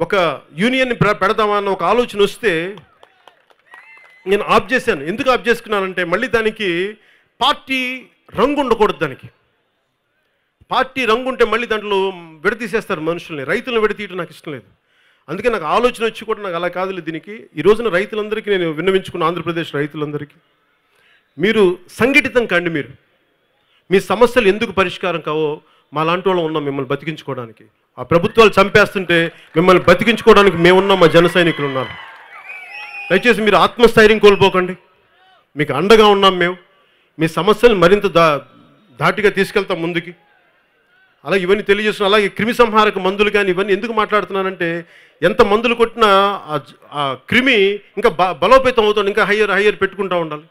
ఒక యూనియన్ పెడదామన్న ఒక ఆలోచన వస్తే నేను ఆప్ చేశాను. ఎందుకు ఆప్ చేసుకున్నానంటే, మళ్ళీ దానికి పార్టీ రంగు ఉండకూడదు. దానికి పార్టీ రంగు ఉంటే మళ్ళీ దాంట్లో విడదీసేస్తారు మనుషుల్ని. రైతులను విడతీయడం నాకు ఇష్టం లేదు. అందుకే నాకు ఆలోచన వచ్చి కూడా నాకు అలా కాదులే. దీనికి ఈ రోజున రైతులందరికీ నేను విన్నవించుకున్న, ఆంధ్రప్రదేశ్ రైతులందరికీ, మీరు సంఘటితం కండి. మీరు మీ సమస్యలు ఎందుకు పరిష్కారం కావో మా లాంటి వాళ్ళం ఉన్నాం మిమ్మల్ని బతికించుకోవడానికి. ఆ ప్రభుత్వాలు చంపేస్తుంటే మిమ్మల్ని బతికించుకోవడానికి మేమున్నాం, మా జన సైనికులు ఉన్నారు. దయచేసి మీరు ఆత్మస్థైర్యం కోల్పోకండి, మీకు అండగా ఉన్నాం మేము. మీ సమస్యలు మరింత ధాటిగా తీసుకెళ్తాం ముందుకి. అలాగే ఇవన్నీ తెలియజేస్తున్నాం. అలాగే క్రిమి సంహారక మందులు కానీ ఇవన్నీ ఎందుకు మాట్లాడుతున్నానంటే, ఎంత మందులు కొట్టినా ఆ క్రిమి ఇంకా బలోపేతం అవుతుంది, ఇంకా హయ్యర్ పెట్టుకుంటూ ఉండాలి.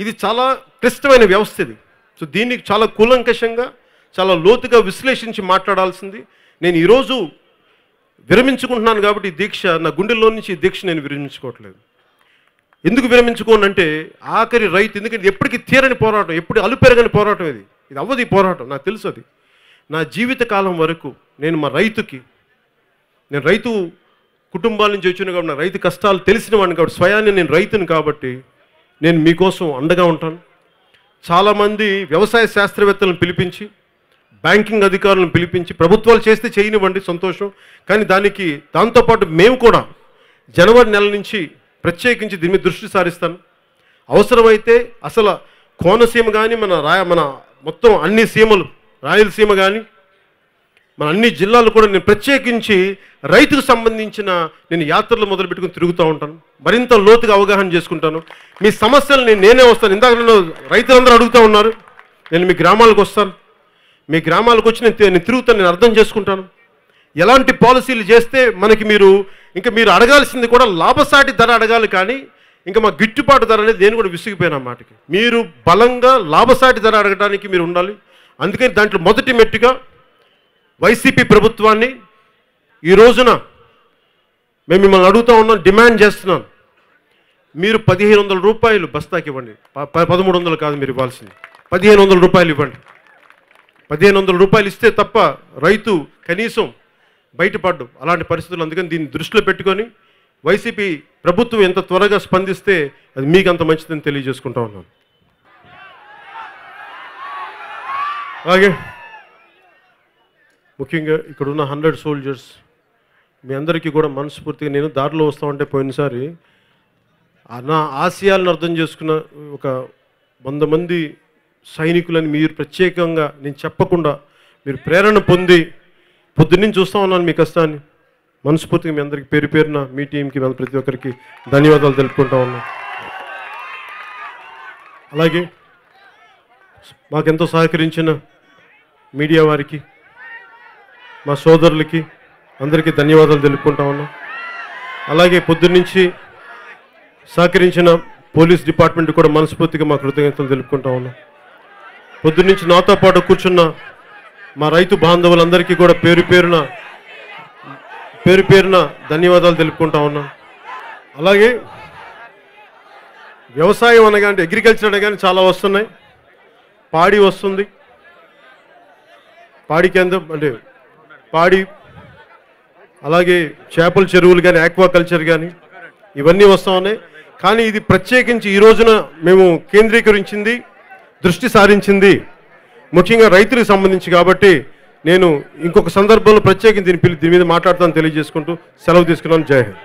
ఇది చాలా క్లిష్టమైన వ్యవస్థ ఇది. సో దీనికి చాలా కూలంకషంగా, చాలా లోతుగా విశ్లేషించి మాట్లాడాల్సింది. నేను ఈరోజు విరమించుకుంటున్నాను కాబట్టి ఈ దీక్ష, నా గుండెల్లో నుంచి ఈ దీక్ష నేను విరమించుకోవట్లేదు. ఎందుకు విరమించుకోనంటే, ఆఖరి రైతు, ఎందుకంటే ఎప్పటికీ తీరని పోరాటం, ఎప్పుడు అలుపెరగని పోరాటం ఇది అవ్వదు. ఈ పోరాటం నాకు తెలుసు. అది నా జీవిత కాలం వరకు నేను రైతు కుటుంబాల నుంచి వచ్చిన కాబట్టి, నా రైతు కష్టాలు తెలిసిన వాడిని కాబట్టి, స్వయాన్ని నేను రైతుని కాబట్టి నేను మీకోసం అండగా ఉంటాను. చాలామంది వ్యవసాయ శాస్త్రవేత్తలను పిలిపించి, బ్యాంకింగ్ అధికారులను పిలిపించి, ప్రభుత్వాలు చేస్తే చేయనివ్వండి, సంతోషం. కానీ దాంతోపాటు మేము కూడా జనవరి నెల నుంచి ప్రత్యేకించి దీని మీద దృష్టి సారిస్తాను. అవసరమైతే అసలు కోనసీమ కానీ, మన మొత్తం అన్ని సీమలు, రాయలసీమ కానీ, మన అన్ని జిల్లాలు కూడా నేను ప్రత్యేకించి రైతుకు సంబంధించిన నేను యాత్రలు మొదలుపెట్టుకుని తిరుగుతూ ఉంటాను. మరింత లోతుగా అవగాహన చేసుకుంటాను. మీ సమస్యలు నేనే వస్తాను. ఇందాక నన్ను రైతులందరూ అడుగుతూ ఉన్నారు, నేను మీ గ్రామాలకు వస్తాను. మీ గ్రామాలకు వచ్చి నేను తిరుగుతాను, నేను అర్థం చేసుకుంటాను. ఎలాంటి పాలసీలు చేస్తే మనకి మీరు అడగాల్సింది కూడా లాభసాటి ధర అడగాలి. కానీ ఇంకా మా గిట్టుబాటు ధర అనేది నేను కూడా విసిగిపోయాను ఆ మాటకి. మీరు బలంగా లాభసాటి ధర అడగడానికి మీరు ఉండాలి. అందుకని దాంట్లో మొదటి మెట్టుగా వైసీపీ ప్రభుత్వాన్ని ఈ రోజున మేము మిమ్మల్ని అడుగుతూ ఉన్నాం, డిమాండ్ చేస్తున్నాను. మీరు 1500 రూపాయలు బస్తాకి ఇవ్వండి. 1300 కాదు మీరు ఇవ్వాల్సింది, 1500 రూపాయలు ఇవ్వండి. 1500 రూపాయలు ఇస్తే తప్ప రైతు కనీసం బయటపడ్డు అలాంటి పరిస్థితులు. అందుకని దీన్ని దృష్టిలో పెట్టుకొని వైసీపీ ప్రభుత్వం ఎంత త్వరగా స్పందిస్తే అది మీకు అంత మంచిదని తెలియజేసుకుంటా ఉన్నాను. అలాగే ముఖ్యంగా ఇక్కడున్న 100 సోల్జర్స్ మీ అందరికీ కూడా మనస్ఫూర్తిగా, నేను దారిలో వస్తూ ఉంటే పోయినసారి నా ఆశయాలను అర్థం చేసుకున్న ఒక 100 మంది సైనికులని మీరు ప్రత్యేకంగా నేను చెప్పకుండా మీరు ప్రేరణ పొంది పొద్దున్నుంచి చూస్తూ ఉన్నాను మీ కష్టాన్ని. మనస్ఫూర్తిగా మీ అందరికీ పేరు పేరున, మీ టీంకి ప్రతి ఒక్కరికి ధన్యవాదాలు తెలుపుకుంటా ఉన్నాను. అలాగే మాకెంతో సహకరించిన మీడియా వారికి, మా సోదరులకి అందరికీ ధన్యవాదాలు తెలుపుకుంటా ఉన్నాం. అలాగే పొద్దున్నుంచి సహకరించిన పోలీస్ డిపార్ట్మెంట్ కూడా మనస్ఫూర్తిగా మా కృతజ్ఞతలు తెలుపుకుంటా ఉన్నాం. పొద్దున్నుంచి నాతో పాటు కూర్చున్న మా రైతు బాంధవులందరికీ కూడా పేరు పేరున ధన్యవాదాలు తెలుపుకుంటా ఉన్నాం. అలాగే వ్యవసాయం అనగానే, అగ్రికల్చర్ అనగానే చాలా వస్తున్నాయి. పాడి వస్తుంది, పాడి కేంద్రం అంటే పాడి, అలాగే చేపల చెరువులు కానీ, ఆక్వాకల్చర్ కానీ ఇవన్నీ వస్తూ ఉన్నాయి. కానీ ఇది ప్రత్యేకించి ఈ రోజున మేము కేంద్రీకరించింది, దృష్టి సారించింది ముఖ్యంగా రైతులకు సంబంధించి కాబట్టి నేను ఇంకొక సందర్భంలో ప్రత్యేకించి దీని మీద మాట్లాడతాను తెలియజేసుకుంటూ సెలవు తీసుకున్నాను. జై హింద్.